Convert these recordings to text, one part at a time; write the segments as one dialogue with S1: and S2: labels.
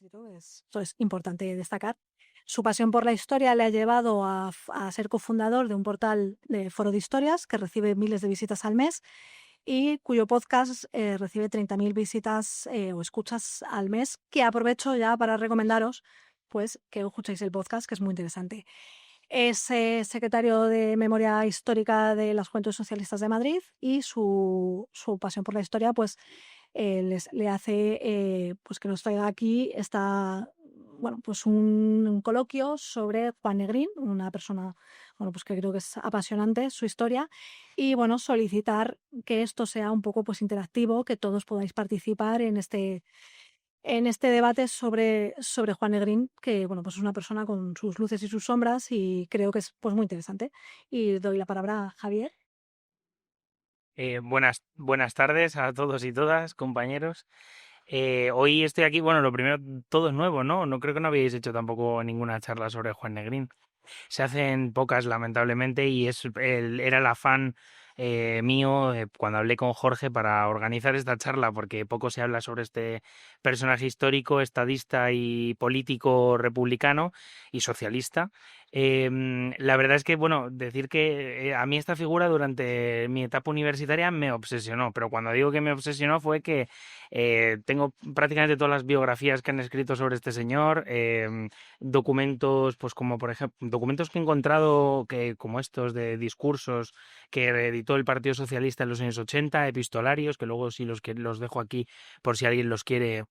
S1: escrito, esto es importante destacar. Su pasión por la historia le ha llevado a ser cofundador de un portal de foro de historias que recibe miles de visitas al mes y cuyo podcast recibe 30.000 visitas o escuchas al mes, que aprovecho ya para recomendaros pues, que escuchéis el podcast, que es muy interesante. Es secretario de Memoria Histórica de las Juventudes Socialistas de Madrid y su pasión por la historia pues, le hace pues que nos traiga aquí pues un coloquio sobre Juan Negrín, una persona pues que creo que es apasionante su historia, y bueno, solicitar que esto sea un poco pues interactivo, que todos podáis participar en este debate sobre Juan Negrín, que bueno, pues es una persona con sus luces y sus sombras y creo que es pues muy interesante. Y doy la palabra a Javier.
S2: Buenas tardes a todos y todas, compañeros. Hoy estoy aquí, bueno, lo primero, todo es nuevo, ¿no? No creo que no habéis hecho tampoco ninguna charla sobre Juan Negrín. Se hacen pocas, lamentablemente, y era el afán mío cuando hablé con Jorge para organizar esta charla, porque poco se habla sobre este personaje histórico, estadista y político republicano y socialista. La verdad es que, bueno, decir que a mí esta figura durante mi etapa universitaria me obsesionó, pero cuando digo que me obsesionó fue que tengo prácticamente todas las biografías que han escrito sobre este señor, documentos, pues como por ejemplo, documentos que he encontrado que, como estos de discursos que editó el Partido Socialista en los años 80, epistolarios, que luego sí que los dejo aquí por si alguien los quiere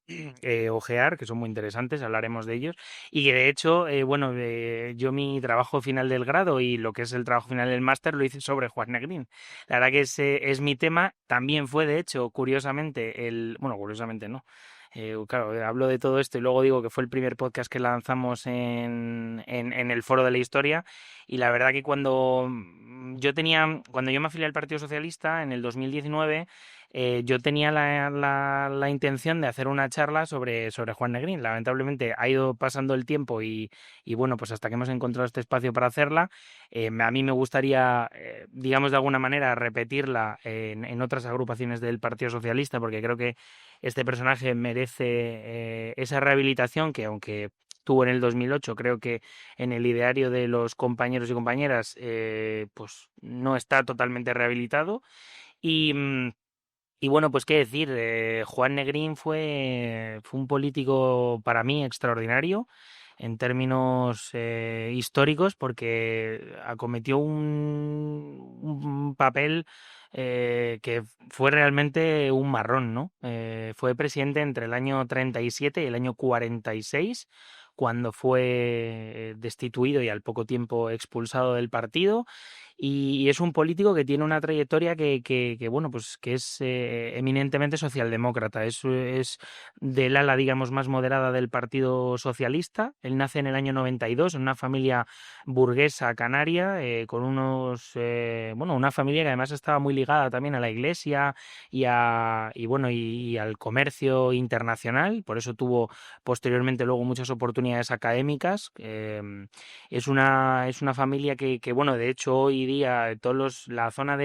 S2: ojear, que son muy interesantes, hablaremos de ellos. Y que de hecho, yo mi trabajo final del grado y lo que es el trabajo final del máster lo hice sobre Juan Negrín. La verdad que ese es mi tema. También fue, de hecho, curiosamente, bueno, curiosamente no. Claro, hablo de todo esto y luego digo que fue el primer podcast que lanzamos en el Foro de la Historia. Y la verdad que cuando yo me afilié al Partido Socialista en el 2019, yo tenía la intención de hacer una charla sobre Juan Negrín. Lamentablemente ha ido pasando el tiempo y bueno, pues hasta que hemos encontrado este espacio para hacerla, a mí me gustaría, digamos de alguna manera, repetirla en otras agrupaciones del Partido Socialista, porque creo que este personaje merece esa rehabilitación que, aunque tuvo en el 2008, creo que en el ideario de los compañeros y compañeras, pues no está totalmente rehabilitado. Y, y bueno, pues qué decir, Juan Negrín fue un político para mí extraordinario en términos históricos, porque acometió un papel que fue realmente un marrón, ¿no? Fue presidente entre el año 37 y el año 46, cuando fue destituido y al poco tiempo expulsado del partido. Y es un político que tiene una trayectoria bueno, pues que es eminentemente socialdemócrata. Es del ala, digamos, más moderada del Partido Socialista. Él nace en el año 92 en una familia burguesa canaria, bueno, una familia que además estaba muy ligada también a la iglesia y al comercio internacional. Por eso tuvo posteriormente luego muchas oportunidades académicas. Es una familia bueno, de hecho hoy día la zona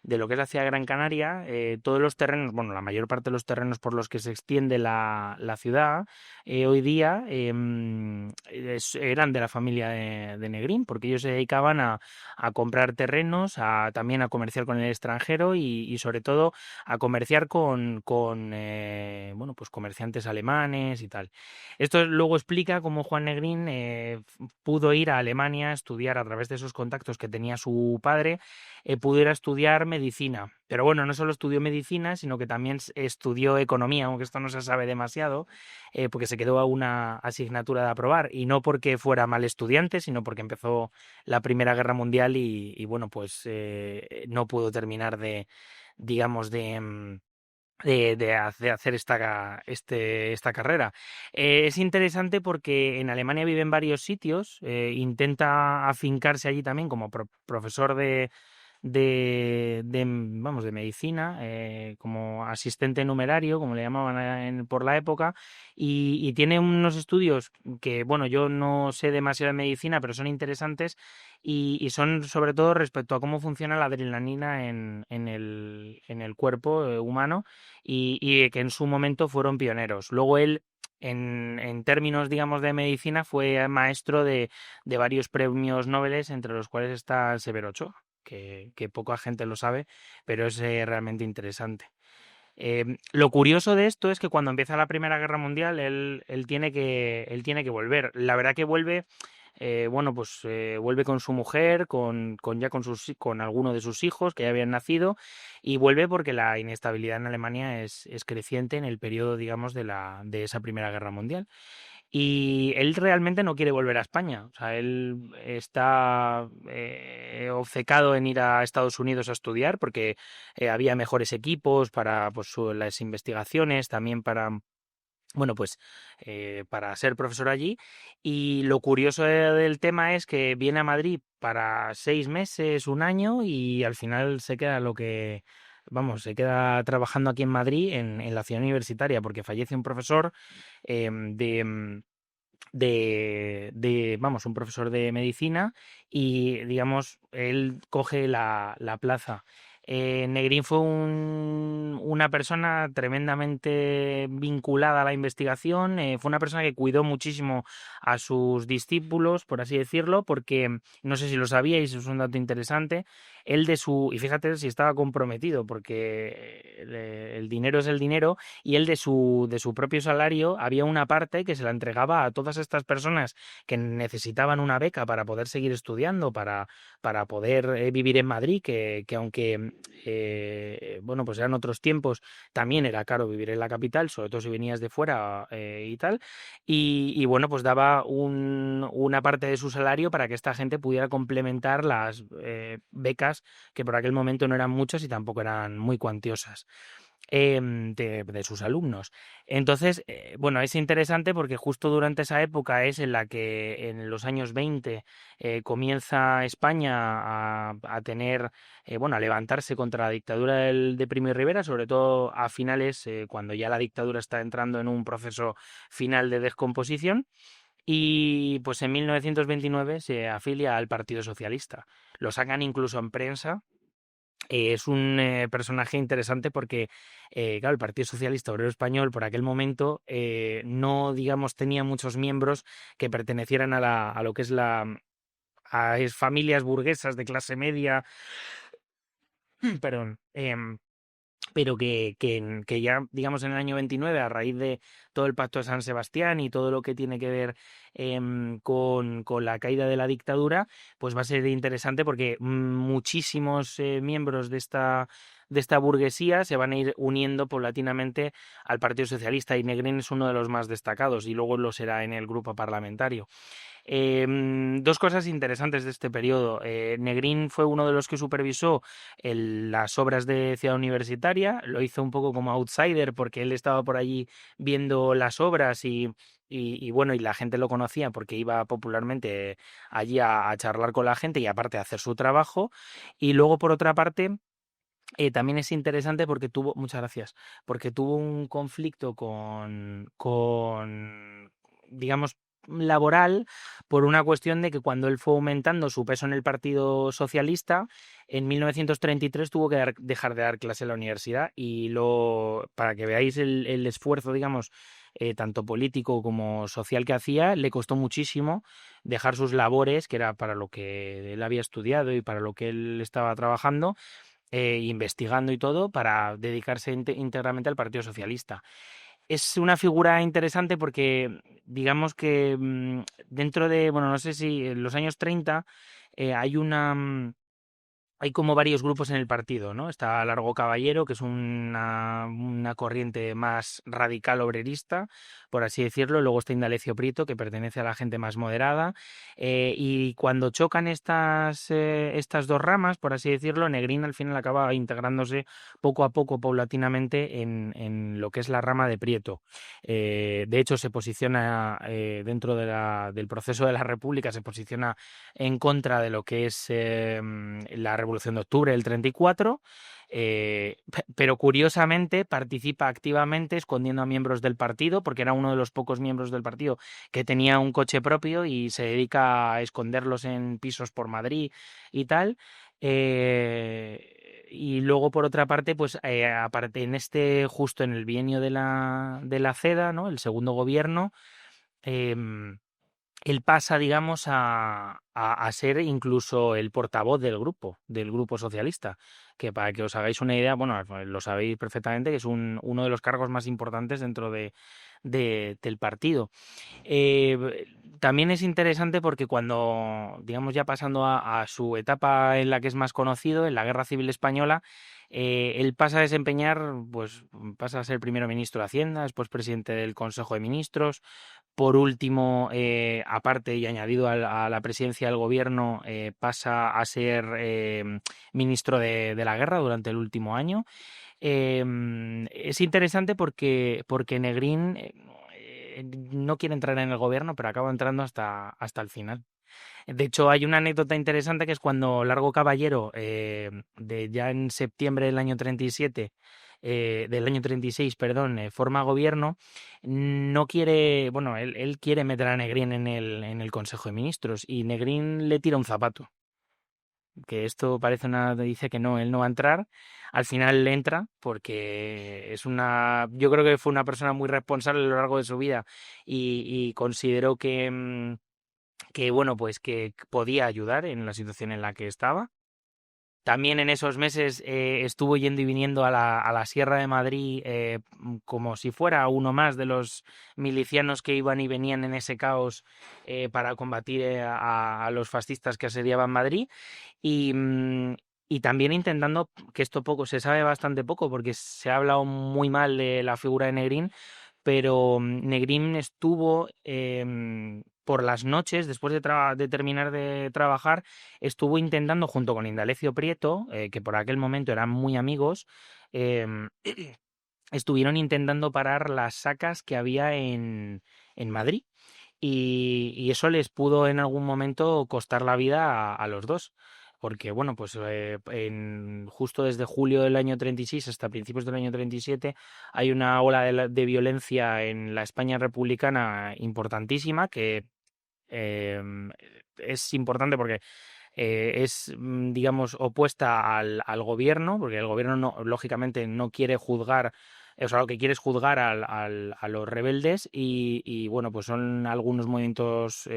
S2: de lo que es la ciudad de Gran Canaria, todos los terrenos, bueno, la mayor parte de los terrenos por los que se extiende la ciudad, hoy día eran de la familia de Negrín, porque ellos se dedicaban a comprar terrenos, también a comerciar con el extranjero y sobre todo a comerciar con bueno, pues comerciantes alemanes y tal. Esto luego explica cómo Juan Negrín pudo ir a Alemania a estudiar a través de esos contactos que tenía su padre, pudiera estudiar medicina. Pero bueno, no solo estudió medicina, sino que también estudió economía, aunque esto no se sabe demasiado, porque se quedó a una asignatura de aprobar. Y no porque fuera mal estudiante, sino porque empezó la Primera Guerra Mundial bueno, pues no pudo terminar digamos, de hacer esta carrera. Es interesante porque en Alemania vive en varios sitios, intenta afincarse allí también como profesor vamos, de medicina, como asistente numerario, como le llamaban por la época, y tiene unos estudios que, bueno, yo no sé demasiado de medicina, pero son interesantes y son sobre todo respecto a cómo funciona la adrenalina en el cuerpo humano y que en su momento fueron pioneros. Luego él en términos, digamos, de medicina, fue maestro de varios premios Nobel, entre los cuales está Severo Ochoa, que poca gente lo sabe, pero es realmente interesante. Lo curioso de esto es que cuando empieza la Primera Guerra Mundial, él tiene que volver. La verdad que vuelve, bueno, pues vuelve con su mujer, con alguno de sus hijos que ya habían nacido, y vuelve porque la inestabilidad en Alemania es creciente en el periodo, digamos, de esa Primera Guerra Mundial. Y él realmente no quiere volver a España. O sea, él está obcecado en ir a Estados Unidos a estudiar porque había mejores equipos para pues, las investigaciones, también para, bueno, pues para ser profesor allí. Y lo curioso del tema es que viene a Madrid para 6 meses, un año, y al final se queda vamos, se queda trabajando aquí en Madrid, en la ciudad universitaria, porque fallece un profesor vamos, un profesor de medicina y, digamos, él coge la plaza. Negrín fue una persona tremendamente vinculada a la investigación, fue una persona que cuidó muchísimo a sus discípulos, por así decirlo, porque no sé si lo sabíais, es un dato interesante, y fíjate si estaba comprometido, porque el dinero es el dinero, y él de su propio salario había una parte que se la entregaba a todas estas personas que necesitaban una beca para poder seguir estudiando, para poder vivir en Madrid, que aunque bueno, pues eran otros tiempos, también era caro vivir en la capital, sobre todo si venías de fuera y tal, y bueno, pues daba una parte de su salario para que esta gente pudiera complementar las becas, que por aquel momento no eran muchas y tampoco eran muy cuantiosas, de sus alumnos. Entonces, bueno, es interesante porque justo durante esa época es en la que en los años 20 comienza España a tener, bueno, a levantarse contra la dictadura de Primo de Rivera, sobre todo a finales, cuando ya la dictadura está entrando en un proceso final de descomposición. Y pues en 1929 se afilia al Partido Socialista. Lo sacan incluso en prensa. Es un personaje interesante porque, claro, el Partido Socialista Obrero Español por aquel momento no, digamos, tenía muchos miembros que pertenecieran a lo que es familias burguesas de clase media, perdón, pero que ya, digamos, en el año 29, a raíz de todo el Pacto de San Sebastián y todo lo que tiene que ver con la caída de la dictadura, pues va a ser interesante porque muchísimos miembros de esta burguesía se van a ir uniendo paulatinamente al Partido Socialista, y Negrín es uno de los más destacados y luego lo será en el grupo parlamentario. Dos cosas interesantes de este periodo. Negrín fue uno de los que supervisó las obras de Ciudad Universitaria, lo hizo un poco como outsider porque él estaba por allí viendo las obras y bueno, y la gente lo conocía porque iba popularmente allí a charlar con la gente y aparte a hacer su trabajo. Y luego, por otra parte, también es interesante porque muchas gracias, porque tuvo un conflicto digamos, laboral, por una cuestión de que cuando él fue aumentando su peso en el Partido Socialista, en 1933 tuvo que dejar de dar clase en la universidad, y para que veáis el esfuerzo, digamos, tanto político como social que hacía, le costó muchísimo dejar sus labores, que era para lo que él había estudiado y para lo que él estaba trabajando, investigando y todo, para dedicarse íntegramente al Partido Socialista. Es una figura interesante porque, digamos que dentro bueno, no sé si en los años 30 hay como varios grupos en el partido, ¿no? Está Largo Caballero, que es una corriente más radical obrerista, por así decirlo. Luego está Indalecio Prieto, que pertenece a la gente más moderada. Y cuando chocan estas dos ramas, por así decirlo, Negrín al final acaba integrándose poco a poco, paulatinamente, en lo que es la rama de Prieto. De hecho, se posiciona dentro del proceso de la República, se posiciona en contra de lo que es la Revolución de Octubre del 34, pero curiosamente participa activamente escondiendo a miembros del partido, porque era uno de los pocos miembros del partido que tenía un coche propio y se dedica a esconderlos en pisos por Madrid y tal. y luego, por otra parte, pues aparte justo en el bienio de la CEDA, ¿no? El segundo gobierno, em, él pasa, digamos, a ser incluso el portavoz del grupo socialista, que para que os hagáis una idea, bueno, lo sabéis perfectamente, que es uno de los cargos más importantes dentro del partido. También es interesante porque cuando, digamos, ya pasando a su etapa en la que es más conocido, en la Guerra Civil Española, él pasa a desempeñar, pues pasa a ser primero ministro de Hacienda, después presidente del Consejo de Ministros, por último, aparte y añadido a la presidencia del gobierno, pasa a ser ministro de la guerra durante el último año. Es interesante porque Negrín no quiere entrar en el gobierno, pero acaba entrando hasta el final. De hecho, hay una anécdota interesante que es cuando Largo Caballero, ya en septiembre del año 37, del año 36, perdón, forma gobierno, no quiere, bueno, él quiere meter a Negrín en el Consejo de Ministros y Negrín le tira un zapato, que esto parece dice que no, él no va a entrar. Al final le entra porque yo creo que fue una persona muy responsable a lo largo de su vida y consideró que bueno, pues que podía ayudar en la situación en la que estaba. También en esos meses estuvo yendo y viniendo a la Sierra de Madrid, como si fuera uno más de los milicianos que iban y venían en ese caos, para combatir a los fascistas que asediaban Madrid. Y, y también intentando, que esto poco se sabe bastante poco, porque se ha hablado muy mal de la figura de Negrín, pero Negrín estuvo, por las noches, después de terminar de trabajar, estuvo intentando, junto con Indalecio Prieto, que por aquel momento eran muy amigos, em, estuvieron intentando parar las sacas que había en Madrid. Y eso les pudo en algún momento costar la vida a los dos. Porque, bueno, pues justo desde julio del año 36 hasta principios del año 37 hay una ola de violencia en la España republicana importantísima que em, es importante porque es, digamos, opuesta al gobierno, porque el gobierno no, lógicamente no quiere juzgar, o sea, lo que quiere es juzgar a los rebeldes y, bueno, pues son algunos movimientos,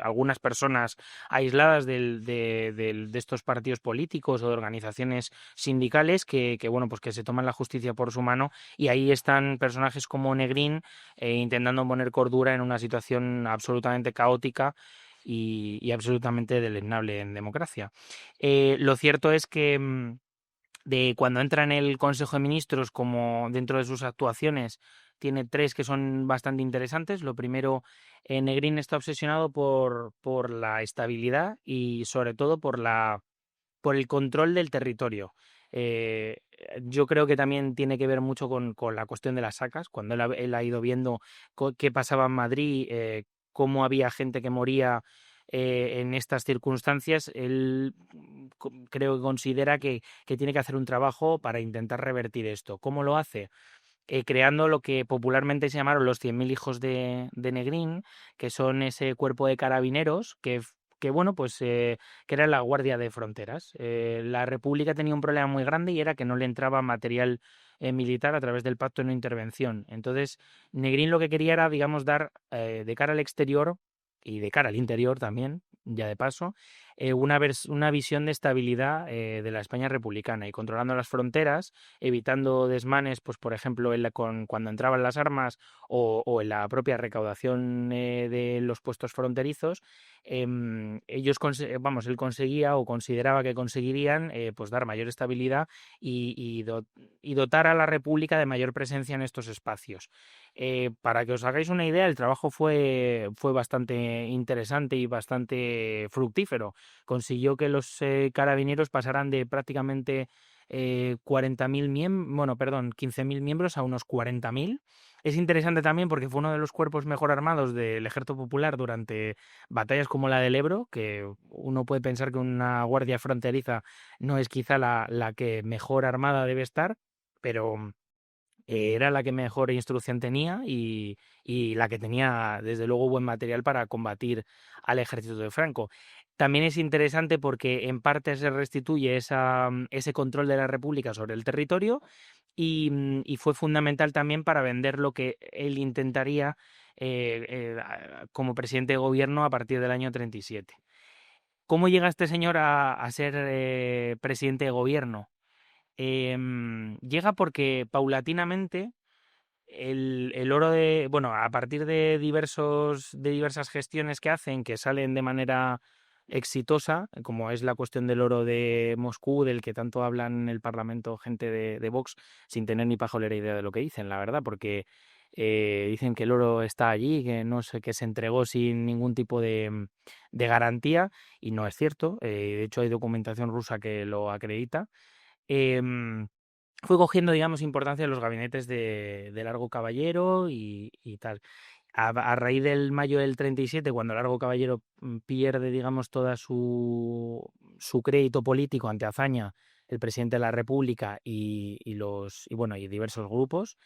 S2: algunas personas aisladas de estos partidos políticos o de organizaciones sindicales bueno, pues que se toman la justicia por su mano y ahí están personajes como Negrín, intentando poner cordura en una situación absolutamente caótica y absolutamente deleznable en democracia. Lo cierto es que de cuando entra en el Consejo de Ministros, como dentro de sus actuaciones, tiene tres que son bastante interesantes. Lo primero, Negrín está obsesionado por la estabilidad y sobre todo por el control del territorio. Eh, yo creo que también tiene que ver mucho con la cuestión de las sacas, cuando él ha ido viendo qué pasaba en Madrid, cómo había gente que moría en estas circunstancias, él creo que considera que tiene que hacer un trabajo para intentar revertir esto. ¿Cómo lo hace? Creando lo que popularmente se llamaron los 100.000 hijos de Negrín, que son ese cuerpo de carabineros que bueno, pues que era la Guardia de Fronteras. La República tenía un problema muy grande y era que no le entraba material militar a través del pacto de no intervención. Entonces, Negrín lo que quería era, digamos, dar de cara al exterior y de cara al interior también, ya de paso, una visión de estabilidad de la España republicana y controlando las fronteras, evitando desmanes, pues por ejemplo, cuando entraban las armas o en la propia recaudación de los puestos fronterizos, él conseguía o consideraba que conseguirían pues dar mayor estabilidad y dotar a la República de mayor presencia en estos espacios. Para que os hagáis una idea, el trabajo fue bastante interesante y bastante fructífero. Consiguió que los carabineros pasaran de prácticamente 40.000 miembros, bueno, perdón, 15.000 miembros a unos 40.000. Es interesante también porque fue uno de los cuerpos mejor armados del Ejército Popular durante batallas como la del Ebro, que uno puede pensar que una guardia fronteriza no es quizá la que mejor armada debe estar, pero era la que mejor instrucción tenía y la que tenía, desde luego, buen material para combatir al ejército de Franco. También es interesante porque en parte se restituye ese control de la República sobre el territorio y fue fundamental también para vender lo que él intentaría como presidente de gobierno a partir del año 37. ¿Cómo llega este señor a ser presidente de gobierno? Llega porque paulatinamente el oro bueno, a partir de diversas gestiones que hacen, que salen de manera exitosa, como es la cuestión del oro de Moscú, del que tanto hablan en el Parlamento gente de Vox, sin tener ni pajolera idea de lo que dicen, la verdad, porque dicen que el oro está allí, que no sé, que se entregó sin ningún tipo de garantía, y no es cierto. De hecho, hay documentación rusa que lo acredita. Em, Fue cogiendo, digamos, importancia en los gabinetes de Largo Caballero y tal. A raíz del mayo del 37, cuando Largo Caballero pierde, digamos, toda su crédito político ante Azaña, el presidente de la República y diversos grupos,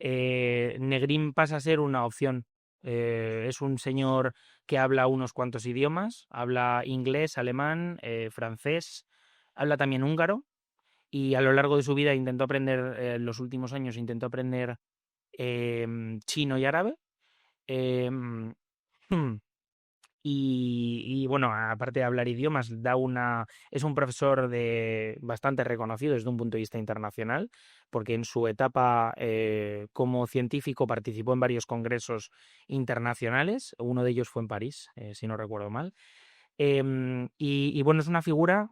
S2: Negrín pasa a ser una opción. Es un señor que habla unos cuantos idiomas, habla inglés, alemán, francés, habla también húngaro y a lo largo de su vida intentó aprender, en los últimos años intentó aprender chino y árabe. em, bueno, aparte de hablar idiomas, es un profesor bastante reconocido desde un punto de vista internacional, porque en su etapa como científico participó en varios congresos internacionales. Uno de ellos fue en París, si no recuerdo mal. Bueno, es una figura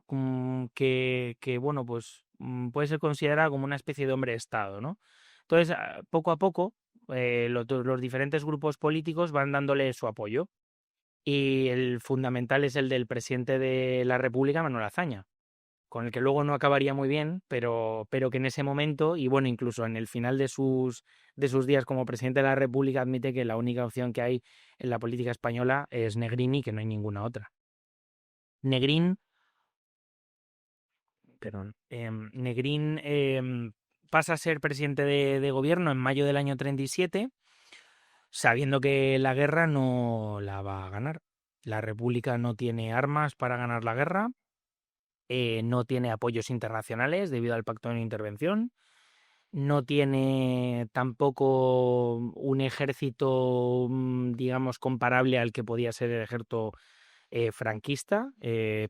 S2: bueno, pues puede ser considerada como una especie de hombre de Estado, ¿no? Entonces, poco a poco, los diferentes grupos políticos van dándole su apoyo. Y el fundamental es el del presidente de la República, Manuel Azaña, con el que luego no acabaría muy bien, pero que en ese momento, y bueno, incluso en el final de sus días como presidente de la República, admite que la única opción que hay en la política española es Negrini, que no hay ninguna otra. Negrín, perdón, Negrín pasa a ser presidente de gobierno en mayo del año 37, sabiendo que la guerra no la va a ganar. La República no tiene armas para ganar la guerra, no tiene apoyos internacionales debido al pacto de no intervención, no tiene tampoco un ejército, digamos, comparable al que podía ser el ejército franquista,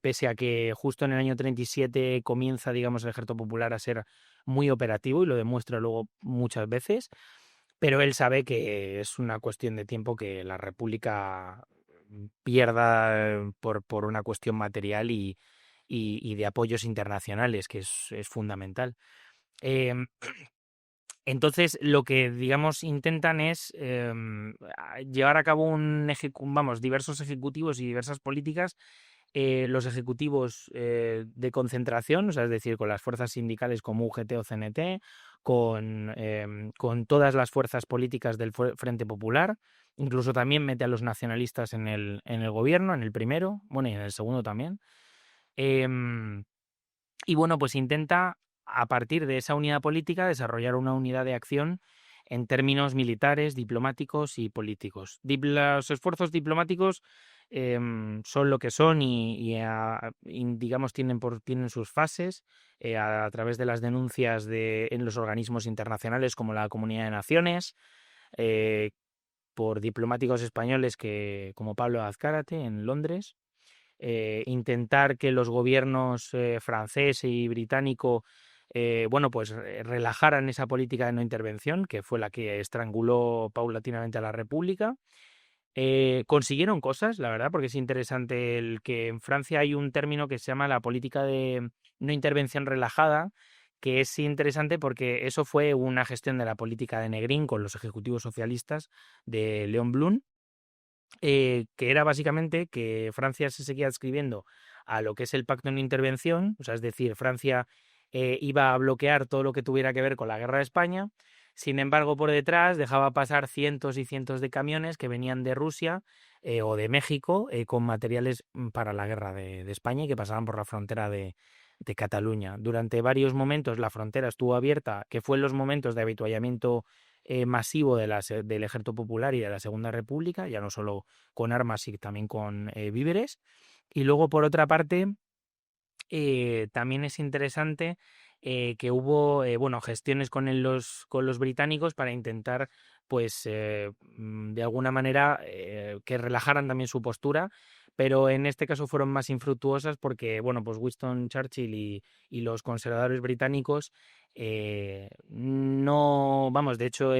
S2: pese a que justo en el año 37 comienza, digamos, el Ejército Popular a ser muy operativo y lo demuestra luego muchas veces, pero él sabe que es una cuestión de tiempo que la República pierda por una cuestión material y de apoyos internacionales, que es fundamental. Em, entonces, lo que, digamos, intentan es llevar a cabo diversos ejecutivos y diversas políticas. Los ejecutivos de concentración, o sea, es decir, con las fuerzas sindicales como UGT o CNT, con todas las fuerzas políticas del Frente Popular, incluso también mete a los nacionalistas en el gobierno, en el primero, bueno, y en el segundo también. Em, y bueno, pues intenta, a partir de esa unidad política, desarrollar una unidad de acción en términos militares, diplomáticos y políticos. Los esfuerzos diplomáticos son lo que son digamos, tienen sus fases a través de las denuncias en los organismos internacionales como la Comunidad de Naciones, eh, por diplomáticos españoles como Pablo Azcárate en Londres. Intentar que los gobiernos francés y británico bueno, pues relajaran esa política de no intervención, que fue la que estranguló paulatinamente a la República. Consiguieron cosas, la verdad, porque es interesante el que en Francia hay un término que se llama la política de no intervención relajada, que es interesante porque eso fue una gestión de la política de Negrín con los ejecutivos socialistas de Léon Blum, que era básicamente que Francia se seguía adscribiendo a lo que es el pacto de no intervención, o sea, es decir, Francia iba a bloquear todo lo que tuviera que ver con la guerra de España. Sin embargo, por detrás dejaba pasar cientos y cientos de camiones que venían de Rusia o de México con materiales para la guerra de España y que pasaban por la frontera de Cataluña. Durante varios momentos la frontera estuvo abierta, que fue en los momentos de avituallamiento masivo del Ejército Popular y de la Segunda República, ya no solo con armas, sino también con víveres. Y luego, por otra parte, también es interesante que hubo bueno, gestiones con los británicos para intentar, pues, de alguna manera, que relajaran también su postura, pero en este caso fueron más infructuosas porque, bueno, pues Winston Churchill y los conservadores británicos no, vamos, de hecho,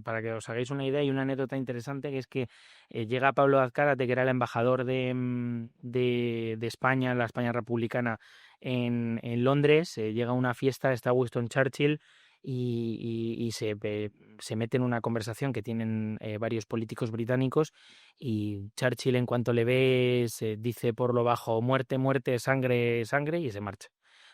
S2: para que os hagáis una idea, hay una anécdota interesante que es que llega Pablo Azcárate, que era el embajador de España, la España republicana, en Londres, llega a una fiesta, está Winston Churchill y se mete en una conversación que tienen varios políticos británicos y Churchill en cuanto le ve se dice por lo bajo muerte, muerte, sangre, sangre y se marcha.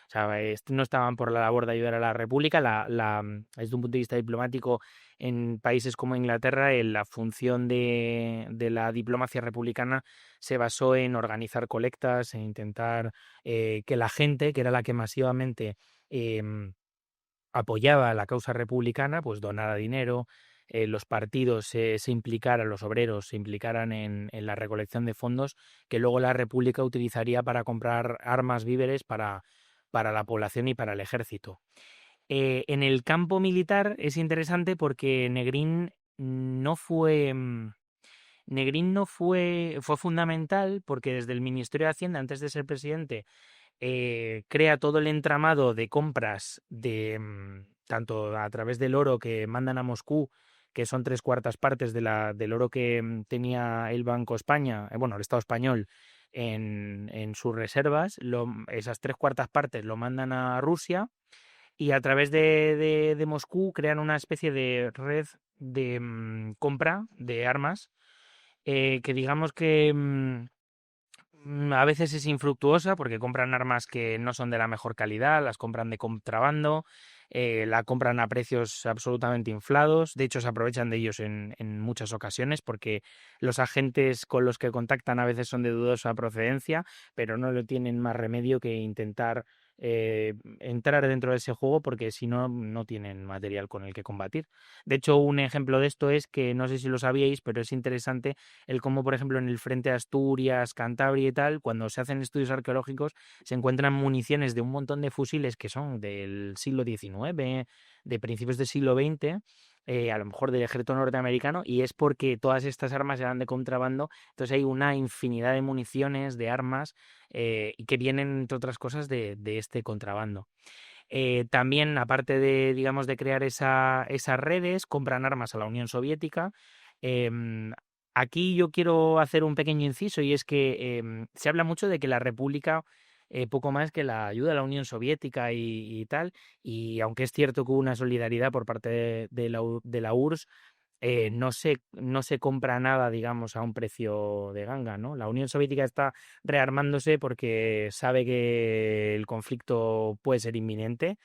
S2: O sea, no estaban por la labor de ayudar a la República. Desde un punto de vista diplomático, en países como Inglaterra, la función de la diplomacia republicana se basó en organizar colectas, en intentar que la gente, que era la que masivamente em, apoyaba la causa republicana, pues donara dinero, los partidos se implicaran, los obreros se implicaran en la recolección de fondos que luego la República utilizaría para comprar armas, víveres para la población y para el ejército. En el campo militar es interesante porque Negrín no fue fundamental porque desde el Ministerio de Hacienda, antes de ser presidente, crea todo el entramado de compras tanto a través del oro que mandan a Moscú, que son 3/4 partes del oro que tenía el Banco España, bueno, el Estado español, en sus reservas. Esas 3/4 partes lo mandan a Rusia y a través de Moscú crean una especie de red de compra de armas que digamos que a veces es infructuosa porque compran armas que no son de la mejor calidad, las compran de contrabando, la compran a precios absolutamente inflados. De hecho, se aprovechan de ellos en muchas ocasiones porque los agentes con los que contactan a veces son de dudosa procedencia, pero no le tienen más remedio que intentar entrar dentro de ese juego porque si no, no tienen material con el que combatir. De hecho, un ejemplo de esto es que, no sé si lo sabíais, pero es interesante el cómo, por ejemplo, en el frente de Asturias, Cantabria y tal, cuando se hacen estudios arqueológicos, se encuentran municiones de un montón de fusiles que son del siglo XIX, de principios del siglo XX, a lo mejor del ejército norteamericano, y es porque todas estas armas eran de contrabando, entonces hay una infinidad de municiones, de armas, y que vienen, entre otras cosas, de este contrabando. También, aparte de, digamos, de crear esas redes, compran armas a la Unión Soviética. Em, Aquí yo quiero hacer un pequeño inciso y es que se habla mucho de que la República, poco más que la ayuda a la Unión Soviética y tal, y aunque es cierto que hubo una solidaridad por parte de la URSS, no se compra nada, digamos, a un precio de ganga, ¿no? La Unión Soviética está rearmándose porque sabe que el conflicto puede ser inminente.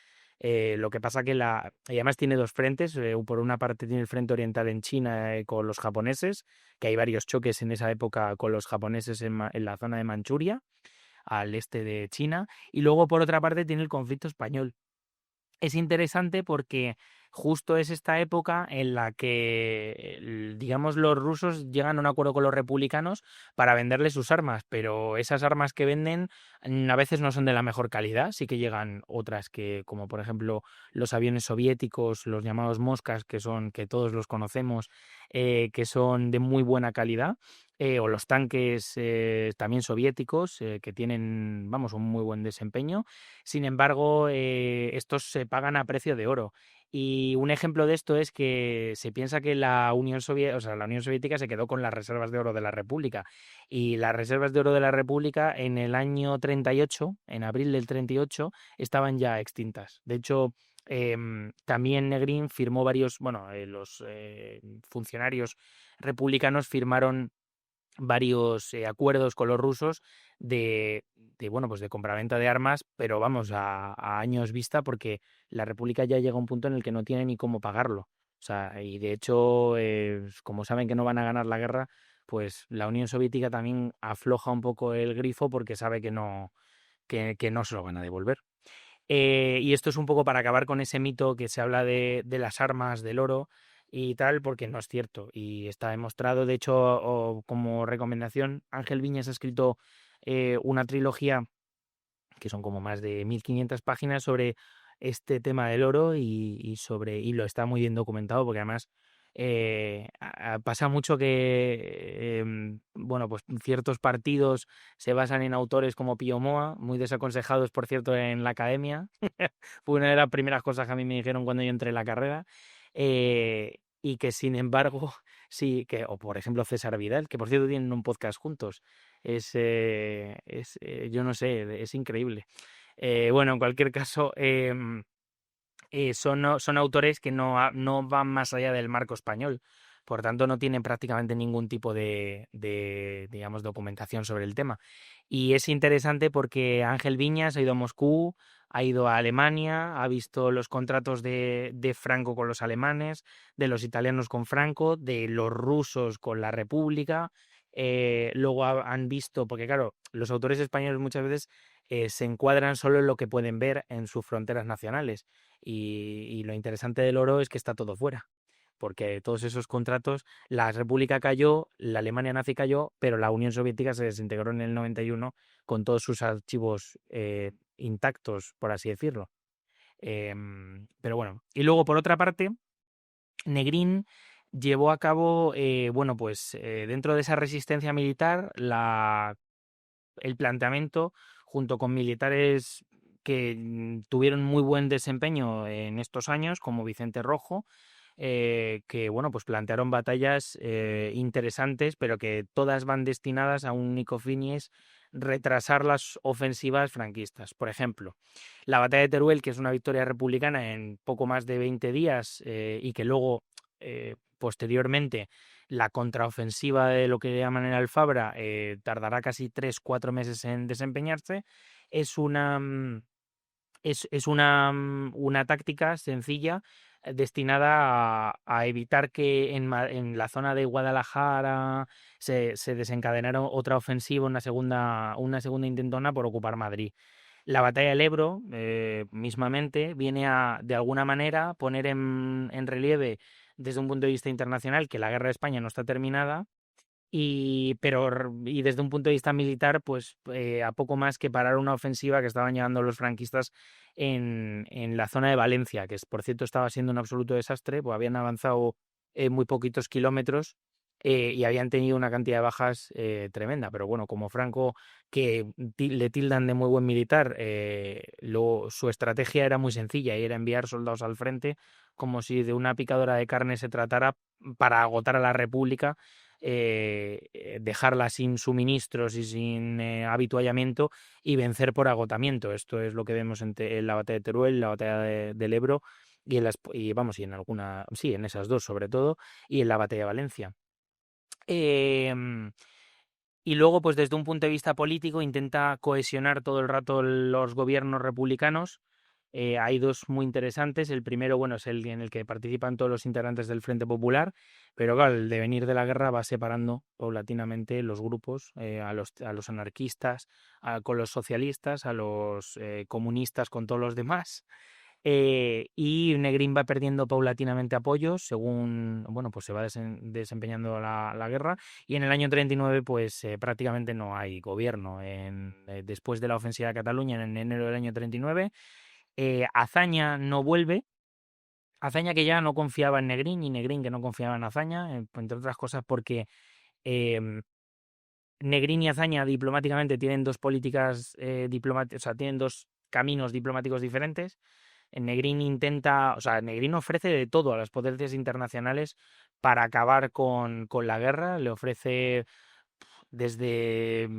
S2: Lo que pasa que y además tiene dos frentes. Por una parte tiene el frente oriental en China con los japoneses, que hay varios choques en esa época con los japoneses en la zona de Manchuria, al este de China. Y luego por otra parte tiene el conflicto español. Es interesante porque justo es esta época en la que, digamos, los rusos llegan a un acuerdo con los republicanos para venderles sus armas, pero esas armas que venden a veces no son de la mejor calidad, sí que llegan otras que, como por ejemplo los aviones soviéticos, los llamados Moscas, que todos los conocemos, que son de muy buena calidad. O los tanques también soviéticos, que tienen, vamos, un muy buen desempeño. Sin embargo, estos se pagan a precio de oro. Y un ejemplo de esto es que se piensa que la Unión Soviética se quedó con las reservas de oro de la República. Y las reservas de oro de la República en el año 38, en abril del 38, estaban ya extintas. De hecho, también Negrín firmó los funcionarios republicanos firmaron varios acuerdos con los rusos bueno, pues de compraventa de armas, pero vamos, a años vista, porque la República ya llega a un punto en el que no tiene ni cómo pagarlo. O sea, y de hecho, como saben que no van a ganar la guerra, pues la Unión Soviética también afloja un poco el grifo porque sabe que no se lo van a devolver. Y esto es un poco para acabar con ese mito que se habla de las armas, del oro y tal, porque no es cierto y está demostrado. De hecho, como recomendación, Ángel Viñas ha escrito una trilogía que son como más de 1500 páginas sobre este tema del oro y lo está muy bien documentado porque además pasa mucho que bueno, pues ciertos partidos se basan en autores como Pío Moa, muy desaconsejados por cierto en la academia. Fue una de las primeras cosas que a mí me dijeron cuando yo entré en la carrera. Y que sin embargo, sí, que, o por ejemplo César Vidal, que por cierto tienen un podcast juntos, yo no sé, es increíble. Bueno, en cualquier caso, son autores que no van más allá del marco español. Por tanto, no tienen prácticamente ningún tipo digamos, documentación sobre el tema. Y es interesante porque Ángel Viñas ha ido a Moscú, ha ido a Alemania, ha visto los contratos de Franco con los alemanes, de los italianos con Franco, de los rusos con la República. Luego han visto, porque claro, los autores españoles muchas veces se encuadran solo en lo que pueden ver en sus fronteras nacionales. Y lo interesante del oro es que está todo fuera, porque todos esos contratos, la República cayó, la Alemania nazi cayó, pero la Unión Soviética se desintegró en el 91 con todos sus archivos intactos, por así decirlo. Pero bueno, y luego por otra parte, Negrín llevó a cabo, bueno, pues dentro de esa resistencia militar, el planteamiento, junto con militares que tuvieron muy buen desempeño en estos años, como Vicente Rojo, que bueno, pues plantearon batallas interesantes, pero que todas van destinadas a un único fin y es retrasar las ofensivas franquistas. Por ejemplo, la batalla de Teruel, que es una victoria republicana en poco más de 20 días y que luego, posteriormente, la contraofensiva de lo que llaman el Alfabra tardará casi 3 o 4 meses en desempeñarse. Es una, una táctica sencilla destinada a evitar que en la zona de Guadalajara se desencadenara otra ofensiva, una segunda intentona por ocupar Madrid. La batalla del Ebro, mismamente, viene a, de alguna manera, poner en relieve desde un punto de vista internacional que la guerra de España no está terminada y desde un punto de vista militar, pues a poco más que parar una ofensiva que estaban llevando los franquistas en la zona de Valencia, que por cierto estaba siendo un absoluto desastre, pues habían avanzado muy poquitos kilómetros y habían tenido una cantidad de bajas tremenda. Pero bueno, como Franco, que le tildan de muy buen militar, su estrategia era muy sencilla y era enviar soldados al frente como si de una picadora de carne se tratara para agotar a la República, dejarla sin suministros y sin habituallamiento y vencer por agotamiento. Esto es lo que vemos en la batalla de Teruel, la batalla del Ebro y en alguna, sí, en esas dos sobre todo, y en la batalla de Valencia. Em, y luego, pues desde un punto de vista político, intenta cohesionar todo el rato los gobiernos republicanos. Hay dos muy interesantes. El primero, bueno, es el en el que participan todos los integrantes del Frente Popular, pero claro, el devenir de la guerra va separando paulatinamente los grupos, a los anarquistas, con los socialistas, a los comunistas con todos los demás. Y Negrín va perdiendo paulatinamente apoyos según, bueno, pues se va desempeñando la guerra y en el año 39 pues prácticamente no hay gobierno. Después de la ofensiva de Cataluña en enero del año 39, Azaña no vuelve. Azaña que ya no confiaba en Negrín y Negrín que no confiaba en Azaña, entre otras cosas porque em, Negrín y Azaña diplomáticamente tienen dos políticas diplomáticas, o sea, tienen dos caminos diplomáticos diferentes. Negrín ofrece de todo a las potencias internacionales para acabar con la guerra. Le ofrece desde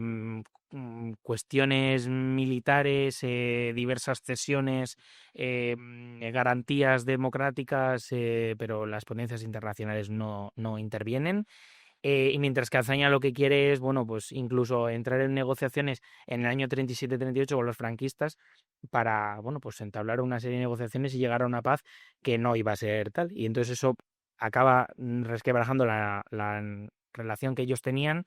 S2: cuestiones militares, diversas cesiones, garantías democráticas, pero las potencias internacionales no intervienen. Y mientras que Azaña lo que quiere es, bueno, pues incluso entrar en negociaciones en el año 37-38 con los franquistas para, bueno, pues entablar una serie de negociaciones y llegar a una paz que no iba a ser tal. Y entonces eso acaba resquebrajando la relación que ellos tenían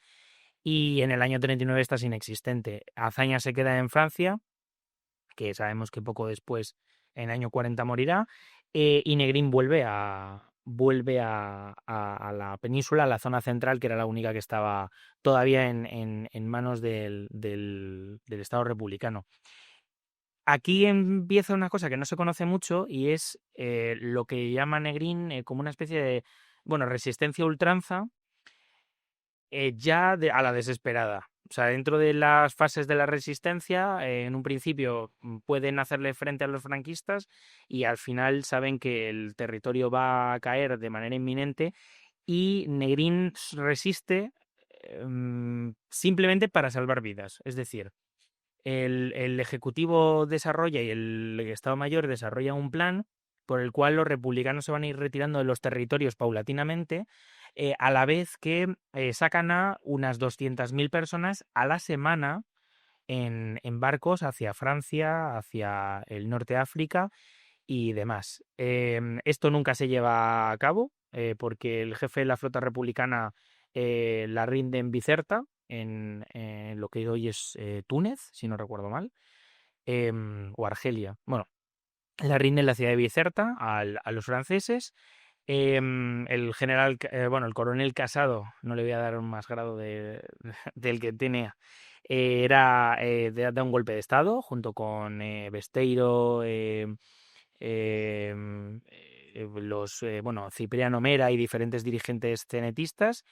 S2: y en el año 39 está inexistente. Azaña se queda en Francia, que sabemos que poco después, en el año 40, morirá, y Negrín vuelve vuelve a la península, a la zona central, que era la única que estaba todavía en manos del Estado republicano. Aquí empieza una cosa que no se conoce mucho y es lo que llama Negrín como una especie de, bueno, resistencia a ultranza a la desesperada. O sea, dentro de las fases de la resistencia, en un principio pueden hacerle frente a los franquistas y al final saben que el territorio va a caer de manera inminente y Negrín resiste simplemente para salvar vidas. Es decir, el Ejecutivo desarrolla y el Estado Mayor desarrolla un plan por el cual los republicanos se van a ir retirando de los territorios paulatinamente, a la vez que sacan a unas 200.000 personas a la semana en barcos hacia Francia, hacia el norte de África y demás. Esto nunca se lleva a cabo porque el jefe de la flota republicana la rinde en Bizerta, en lo que hoy es Túnez, si no recuerdo mal, o Argelia. Bueno, la rinde en la ciudad de Bizerta a los franceses. El general, bueno, el coronel Casado, no le voy a dar un más grado del que tiene, da un golpe de estado junto con Besteiro, bueno, Cipriano Mera y diferentes dirigentes cenetistas.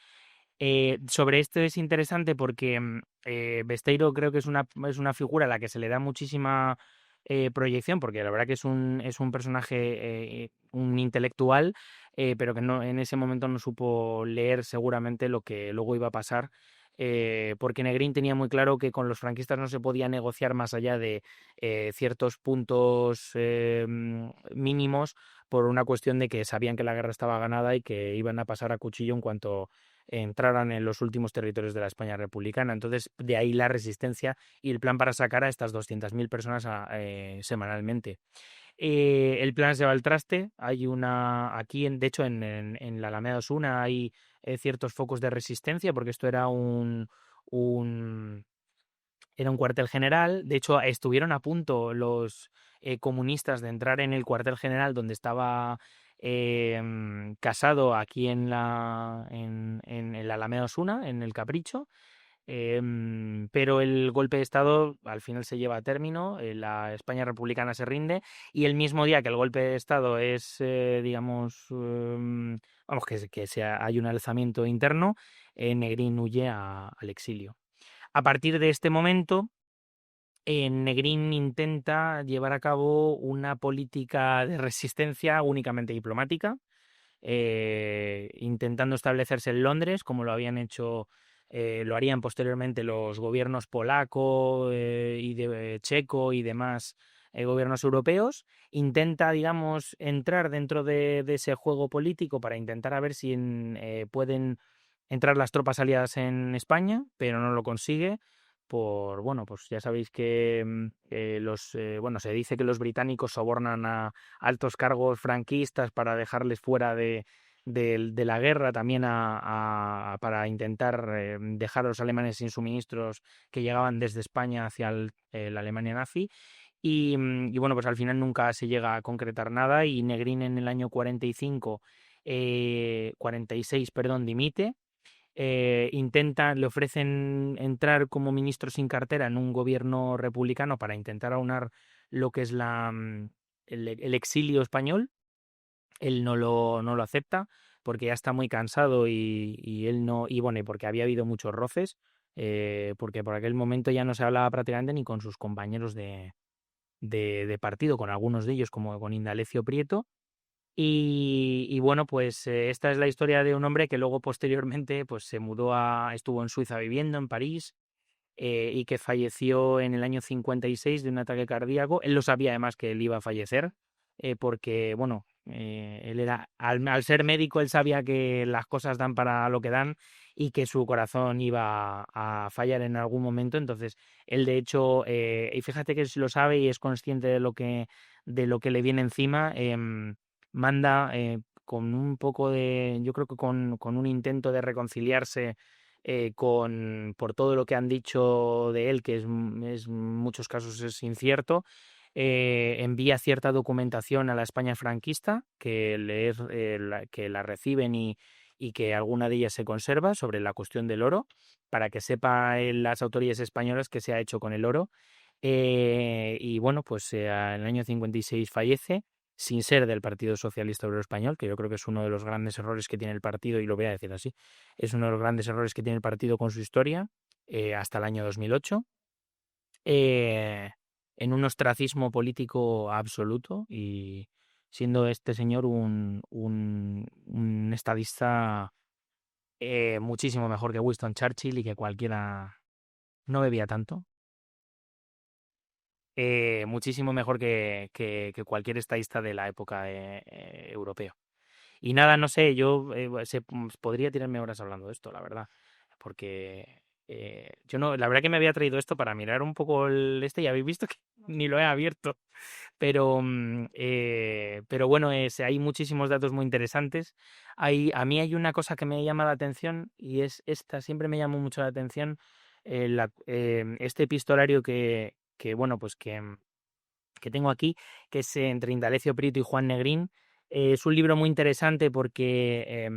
S2: Sobre esto es interesante porque Besteiro creo que es una figura a la que se le da muchísima proyección, porque la verdad que es un personaje, un intelectual, pero que no, en ese momento no supo leer seguramente lo que luego iba a pasar. Porque Negrín tenía muy claro que con los franquistas no se podía negociar más allá de ciertos puntos mínimos por una cuestión de que sabían que la guerra estaba ganada y que iban a pasar a cuchillo en cuanto entraran en los últimos territorios de la España republicana. Entonces, de ahí la resistencia y el plan para sacar a estas 200.000 personas semanalmente. El plan se va al traste. Hay aquí, de hecho, en la Alameda Osuna hay ciertos focos de resistencia porque esto un, era un cuartel general. De hecho, estuvieron a punto los comunistas de entrar en el cuartel general donde estaba Casado aquí en el Alameda Osuna, en el Capricho. Pero el golpe de Estado al final se lleva a término, la España republicana se rinde y el mismo día que el golpe de Estado es, digamos, vamos, hay un alzamiento interno, Negrín huye al exilio. A partir de este momento, Negrín intenta llevar a cabo una política de resistencia únicamente diplomática, intentando establecerse en Londres, como lo habían hecho, lo harían posteriormente los gobiernos polaco y de checo y demás gobiernos europeos. Intenta, digamos, entrar dentro de ese juego político para intentar a ver si pueden entrar las tropas aliadas en España, pero no lo consigue. Bueno, pues ya sabéis que bueno, se dice que los británicos sobornan a altos cargos franquistas para dejarles fuera de la guerra, también para intentar dejar a los alemanes sin suministros que llegaban desde España hacia la Alemania nazi. Y bueno, pues al final nunca se llega a concretar nada y Negrín en el año 46, perdón, dimite. Le ofrecen entrar como ministro sin cartera en un gobierno republicano para intentar aunar lo que es el exilio español. Él no lo acepta porque ya está muy cansado y él no, y bueno, y porque había habido muchos roces, porque por aquel momento ya no se hablaba prácticamente ni con sus compañeros de partido, con algunos de ellos, como con Indalecio Prieto. Y bueno, pues esta es la historia de un hombre que luego posteriormente pues estuvo en Suiza viviendo, en París, y que falleció en el año 56 de un ataque cardíaco. Él lo sabía además que él iba a fallecer, porque bueno, él al ser médico, él sabía que las cosas dan para lo que dan y que su corazón iba a fallar en algún momento. Entonces, él de hecho, y fíjate que lo sabe y es consciente de lo que le viene encima, manda con un poco yo creo que con un intento de reconciliarse por todo lo que han dicho de él, que en muchos casos es incierto, envía cierta documentación a la España franquista que la reciben y que alguna de ellas se conserva sobre la cuestión del oro, para que sepa las autoridades españolas qué se ha hecho con el oro. Y bueno, pues en el año 56 fallece, sin ser del Partido Socialista Obrero Español, que yo creo que es uno de los grandes errores que tiene el partido, y lo voy a decir así, es uno de los grandes errores que tiene el partido con su historia, hasta el año 2008, eh, en un ostracismo político absoluto, y siendo este señor un estadista muchísimo mejor que Winston Churchill y que cualquiera. No bebía tanto. Muchísimo mejor que cualquier estadista de la época europeo. Y nada, no sé, yo podría tirarme horas hablando de esto, la verdad, porque yo no, la verdad que me había traído esto para mirar un poco y habéis visto que ni lo he abierto, pero bueno, hay muchísimos datos muy interesantes. A mí hay una cosa que me llama la atención, y es esta, siempre me llamó mucho la atención, este epistolario bueno, pues que tengo aquí, que es entre Indalecio Prieto y Juan Negrín. Es un libro muy interesante porque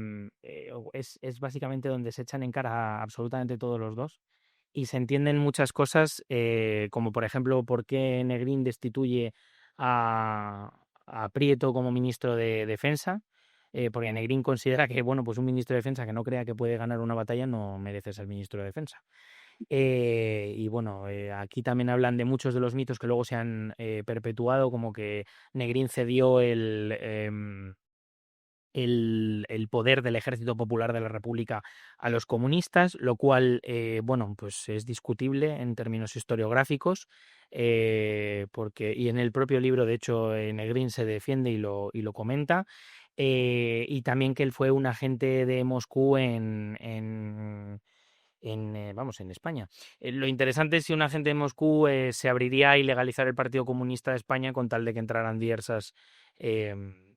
S2: es básicamente donde se echan en cara a absolutamente todos los dos, y se entienden muchas cosas, como por ejemplo por qué Negrín destituye a Prieto como ministro de Defensa, porque Negrín considera que, bueno, pues un ministro de Defensa que no crea que puede ganar una batalla no merece ser ministro de Defensa. Y bueno, aquí también hablan de muchos de los mitos que luego se han perpetuado, como que Negrín cedió el poder del Ejército Popular de la República a los comunistas, lo cual, bueno, pues es discutible en términos historiográficos, y en el propio libro, de hecho, Negrín se defiende y lo comenta, y también que él fue un agente de Moscú en España. Lo interesante es si un agente de Moscú se abriría a ilegalizar el Partido Comunista de España con tal de que entraran diversas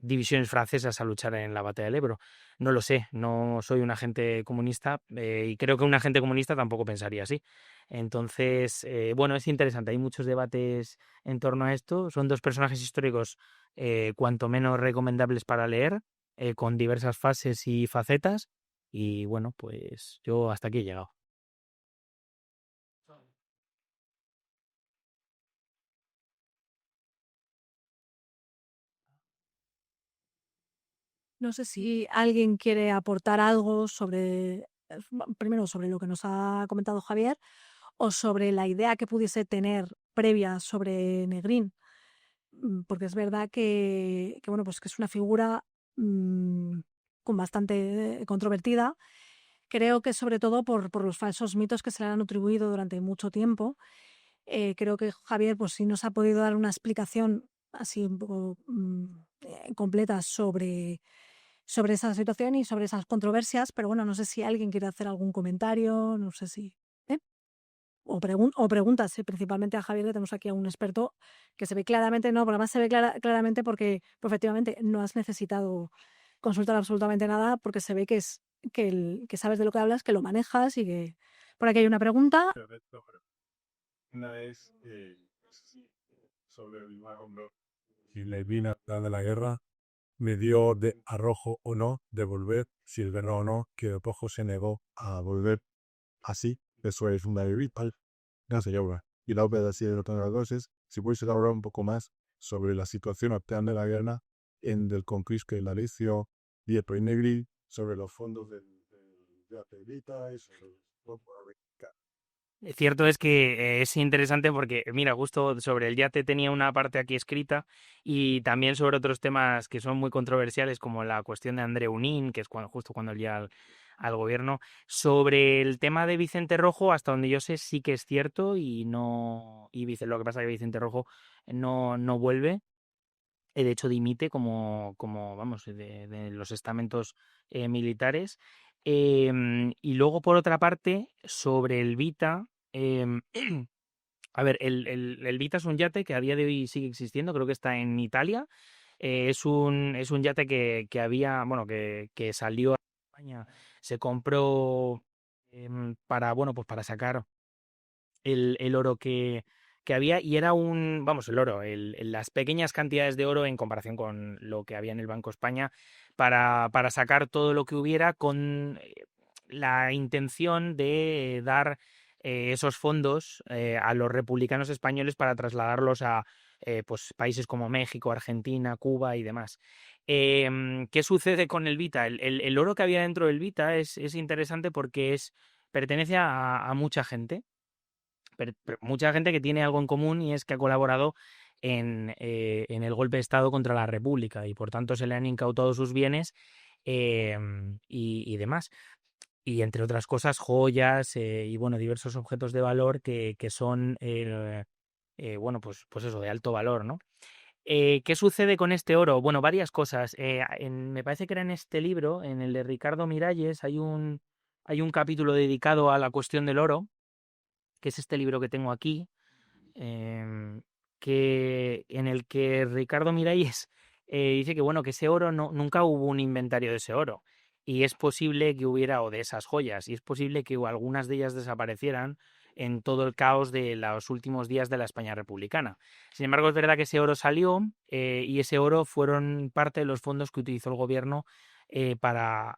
S2: divisiones francesas a luchar en la batalla del Ebro. No lo sé, no soy un agente comunista, y creo que un agente comunista tampoco pensaría así. Entonces, bueno, es interesante, hay muchos debates en torno a esto. Son dos personajes históricos cuanto menos recomendables para leer, con diversas fases y facetas. Y bueno, pues yo hasta aquí he llegado.
S1: No sé si alguien quiere aportar algo sobre, primero sobre lo que nos ha comentado Javier, o sobre la idea que pudiese tener previa sobre Negrín. Porque es verdad que, bueno, pues que es una figura mm, con bastante controvertida. Creo que sobre todo por los falsos mitos que se le han atribuido durante mucho tiempo. Creo que Javier, pues sí nos ha podido dar una explicación así un poco completa sobre esa situación y sobre esas controversias, pero bueno, no sé si alguien quiere hacer algún comentario, no sé si... ¿eh? O preguntas, principalmente a Javier, que tenemos aquí a un experto que se ve claramente, no, porque además se ve claramente porque pues, efectivamente no has necesitado consultar absolutamente nada, porque se ve que sabes de lo que hablas, que lo manejas y que... Por aquí hay una pregunta.
S3: Perfecto, pero una es sobre el hombro. Si le vino de la guerra, me dio de arrojo o no de volver, si es verdad o no que el poco se negó a volver así. Eso es una vital. No se lleva. Y la otra así de otras cosas, si puedes hablar un poco más sobre la situación actual de la guerra en el conquista de la Licio, Dieto y Negri, sobre los fondos de la Pedrita y sobre los...
S2: Cierto es que es interesante porque, mira, justo sobre el yate tenía una parte aquí escrita, y también sobre otros temas que son muy controversiales, como la cuestión de André Unín, que es justo cuando llega al gobierno. Sobre el tema de Vicente Rojo, hasta donde yo sé, sí que es cierto, y no, lo que pasa es que Vicente Rojo no vuelve. De hecho, dimite como vamos, de los estamentos militares. Y luego, por otra parte, sobre el Vita, a ver, el Vita es un yate que a día de hoy sigue existiendo, creo que está en Italia. Es un yate que había, bueno, que salió a España, se compró para, bueno, pues para sacar el oro que que había, y era el oro, las pequeñas cantidades de oro en comparación con lo que había en el Banco España para sacar todo lo que hubiera con la intención de dar esos fondos a los republicanos españoles para trasladarlos a pues países como México, Argentina, Cuba y demás. ¿Qué sucede con el Vita? El oro que había dentro del Vita es interesante porque pertenece a mucha gente, mucha gente que tiene algo en común, y es que ha colaborado en el golpe de Estado contra la República, y por tanto se le han incautado sus bienes y demás. Y entre otras cosas, joyas y bueno, diversos objetos de valor que son bueno, pues eso, de alto valor, ¿no? ¿Qué sucede con este oro? Bueno, varias cosas. Me parece que era en este libro, en el de Ricardo Miralles, hay un capítulo dedicado a la cuestión del oro, que es este libro que tengo aquí, em, en el que Ricardo Miralles dice que bueno, que ese oro nunca hubo un inventario de ese oro. Y es posible que hubiera, o de esas joyas, y es posible que algunas de ellas desaparecieran en todo el caos de los últimos días de la España republicana. Sin embargo, es verdad que ese oro salió y ese oro fueron parte de los fondos que utilizó el gobierno para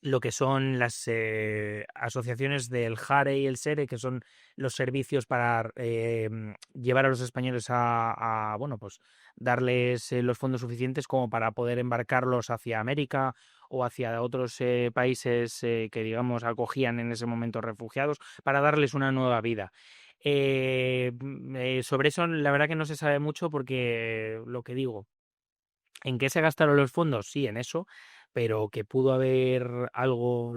S2: lo que son las asociaciones del JARE y el SERE, que son los servicios para llevar a los españoles bueno, pues darles los fondos suficientes como para poder embarcarlos hacia América o hacia otros países que, digamos, acogían en ese momento refugiados, para darles una nueva vida. Sobre eso la verdad que no se sabe mucho, porque lo que digo, ¿en qué se gastaron los fondos? Sí, en eso, pero que pudo haber algo.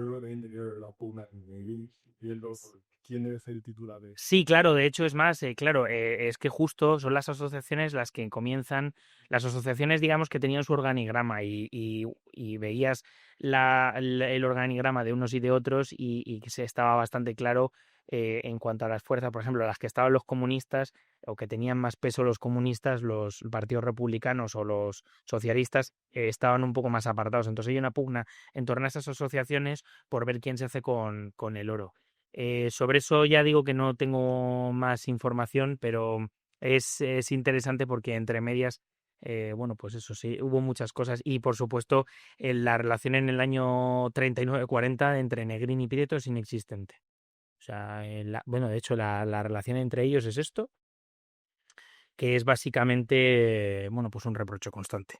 S3: ¿Quién es el titular de?
S2: Sí, claro, de hecho es más, claro, es que justo son las asociaciones las que comienzan, las asociaciones, digamos, que tenían su organigrama, y veías el organigrama de unos y de otros, y que se estaba bastante claro en cuanto a las fuerzas. Por ejemplo, las que estaban los comunistas, o que tenían más peso los comunistas, los partidos republicanos o los socialistas, estaban un poco más apartados. Entonces hay una pugna en torno a esas asociaciones por ver quién se hace con el oro. Sobre eso ya digo que no tengo más información, pero es interesante porque entre medias, bueno, pues eso sí, hubo muchas cosas, y por supuesto la relación en el año 39-40 entre Negrín y Prieto es inexistente. O sea, bueno, de hecho la relación entre ellos es esto, que es básicamente, bueno, pues un reproche constante.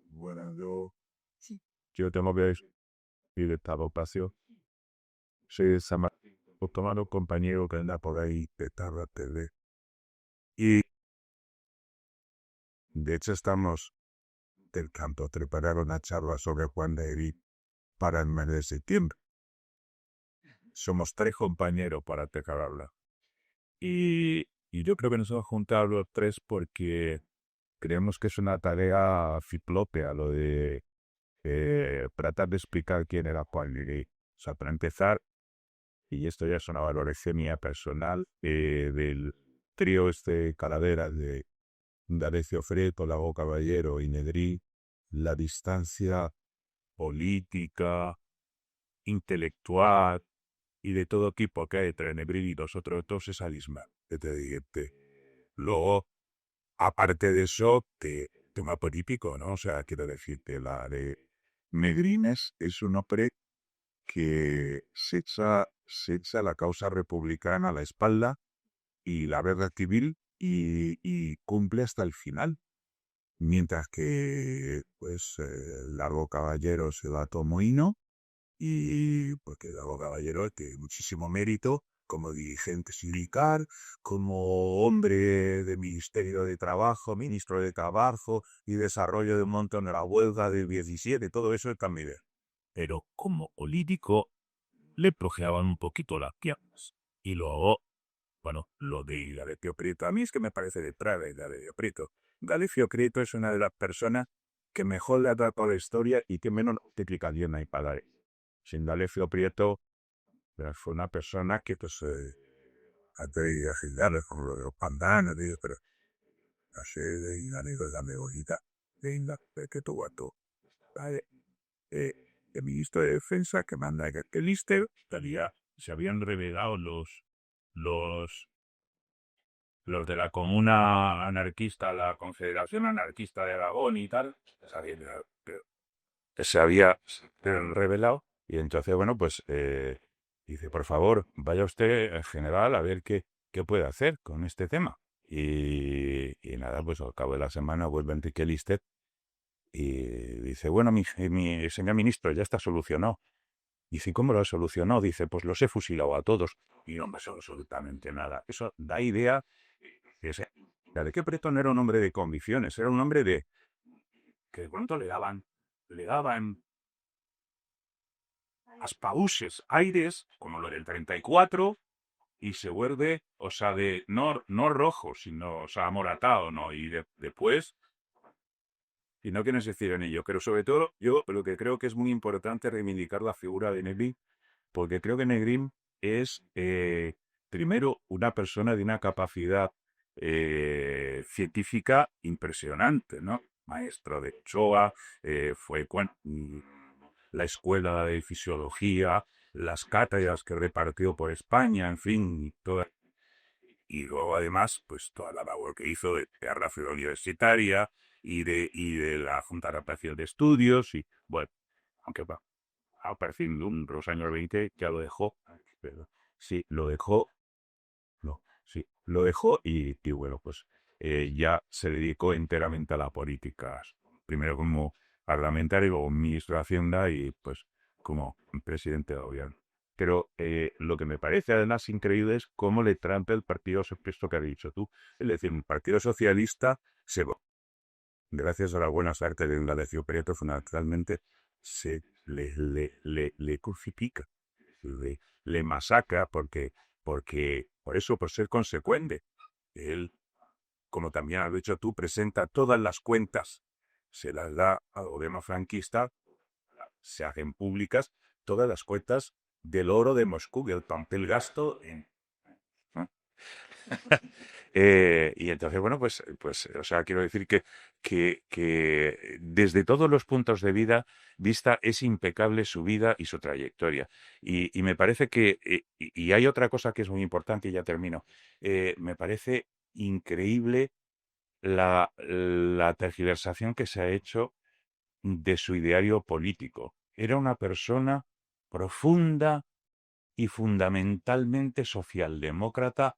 S3: Bueno, yo tengo que ir de esta vocación. Soy de San Otomano, compañero que anda por ahí de tarde a TV. Y de hecho estamos del campo preparar una charla sobre Juan de Herit para el mes de septiembre. Somos 3 compañeros para hablar. Y yo creo que nos hemos juntado los 3 porque creemos que es una tarea ciclópea lo de tratar de explicar quién era Juan de Herit. O sea, para empezar, y esto ya es una valoración mía personal, del trío calaveras de D'Alessio Freto, Lago Caballero y Negrín, la distancia política, intelectual y de todo tipo que hay entre Negrín y los otros dos es abismal. Luego, aparte de eso, tema político, ¿no? O sea, quiero decirte, la de Negrín es un hombre que se echa la causa republicana a la espalda y la guerra civil y cumple hasta el final. Mientras que, pues, Largo Caballero se va a Tomoino, y porque Largo Caballero tiene muchísimo mérito como dirigente sindical, como hombre de Ministerio de Trabajo, ministro de Trabajo y Desarrollo de un montón de la huelga del 17, todo eso está muy bien. Pero como político le flojeaban un poquito las piernas. Y luego, bueno, lo de D'Alessio Prieto, a mí es que me parece detrás de D'Alessio Prieto. D'Alessio Prieto es una de las personas que mejor le ha tratado la historia y que menos explicación hay para dar. Sin D'Alessio Prieto, fue una persona que, pues, antes de agitar los pandanos, pero así de la megolita, de que tu guato. Vale, el ministro de Defensa que manda que el Lister estaría
S4: se habían rebelado los, los de la Comuna Anarquista, la Confederación Anarquista de Aragón y tal, se había rebelado. Y entonces, bueno, pues dice, por favor, vaya usted, general, a ver qué puede hacer con este tema. Y nada, pues al cabo de la semana vuelve Enrique Listez y dice, bueno, mi señor ministro, ya está solucionado. Dice, ¿cómo lo ha solucionado? Dice, pues los he fusilado a todos. Y no me sé absolutamente nada. Eso da idea de que Bretón era un hombre de convicciones, era un hombre que de pronto le daban aspauses, aires, como lo del 34, y se vuelve, o sea, no rojo, sino, o sea, amoratado, ¿no? Y después, y no quiero decir en ello, pero sobre todo, yo lo que creo que es muy importante reivindicar la figura de Negrín, porque creo que Negrín es, primero, una persona de una capacidad científica impresionante, ¿no? Maestro de Ochoa, fue la escuela de fisiología, las cátedras que repartió por España, en fin, toda. Y luego además, pues toda la labor que hizo de la ciudad universitaria y de la Junta de Adaptación de Estudios, y bueno, aunque a partir de los años 20 ya lo dejó, pero sí, lo dejó, no, sí, lo dejó y bueno, pues ya se dedicó enteramente a la política, primero como parlamentario, luego ministro de Hacienda y pues como presidente de gobierno. Pero lo que me parece además increíble es cómo le trampa el partido, esto que has dicho tú. Es decir, un partido socialista gracias a las buenas artes de Indalecio Prieto, fundamentalmente, se le crucifica, le masacra por eso, por ser consecuente. Él, como también has dicho tú, presenta todas las cuentas, se las da al gobierno franquista, se hacen públicas todas las cuentas del oro de Moscú, el papel gasto en. Y entonces, bueno, pues, o sea, quiero decir que desde todos los puntos de vista es impecable su vida y su trayectoria. Y me parece que, y hay otra cosa que es muy importante, y ya termino, me parece increíble la tergiversación que se ha hecho de su ideario político. Era una persona profunda y fundamentalmente socialdemócrata,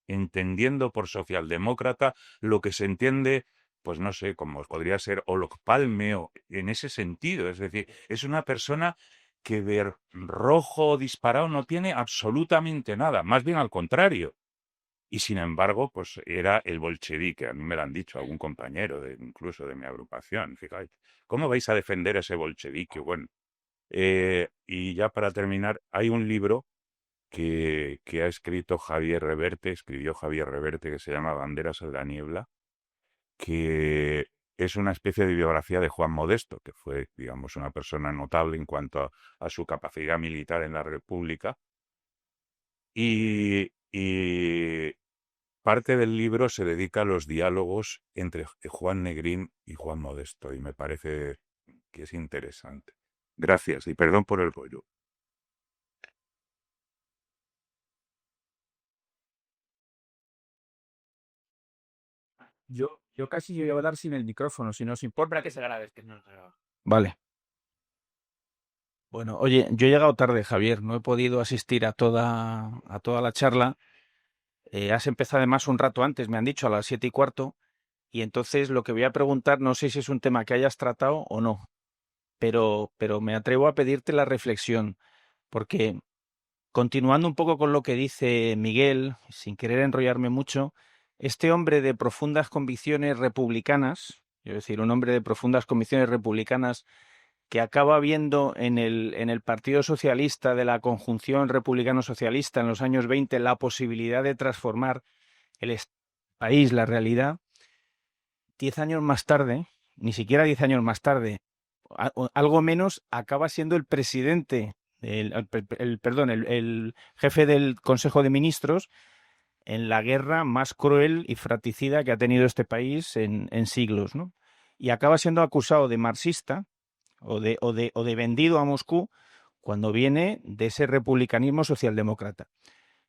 S4: entendiendo por socialdemócrata lo que se entiende, pues no sé, como podría ser Olof Palme o en ese sentido. Es decir, es una persona que ver rojo disparado no tiene absolutamente nada, más bien al contrario. Y sin embargo, pues era el bolchevique, a mí me lo han dicho algún compañero, incluso de mi agrupación. Fijáis, ¿cómo vais a defender ese bolchevique? Bueno, y ya para terminar, hay un libro que ha escrito escribió Javier Reverte, que se llama Banderas en la niebla, que es una especie de biografía de Juan Modesto, que fue, digamos, una persona notable en cuanto a su capacidad militar en la República. Y parte del libro se dedica a los diálogos entre Juan Negrín y Juan Modesto, y me parece que es interesante. Gracias, y perdón por el rollo.
S5: Yo casi voy a hablar sin el micrófono, si no os importa.
S2: Para que se grabe, es que no se graba.
S5: Vale. Bueno, oye, yo he llegado tarde, Javier, no he podido asistir a toda la charla. Has empezado además un rato antes, me han dicho, a las 7:15, y entonces lo que voy a preguntar, no sé si es un tema que hayas tratado o no, pero me atrevo a pedirte la reflexión, porque continuando un poco con lo que dice Miguel, sin querer enrollarme mucho, este hombre de profundas convicciones republicanas, es decir, un hombre de profundas convicciones republicanas que acaba viendo en el Partido Socialista de la conjunción republicano-socialista en los años 20 la posibilidad de transformar el país, la realidad, 10 años más tarde, ni siquiera 10 años más tarde, algo menos, acaba siendo el presidente, el jefe del Consejo de Ministros en la guerra más cruel y fratricida que ha tenido este país en siglos, ¿no? Y acaba siendo acusado de marxista o de vendido a Moscú cuando viene de ese republicanismo socialdemócrata.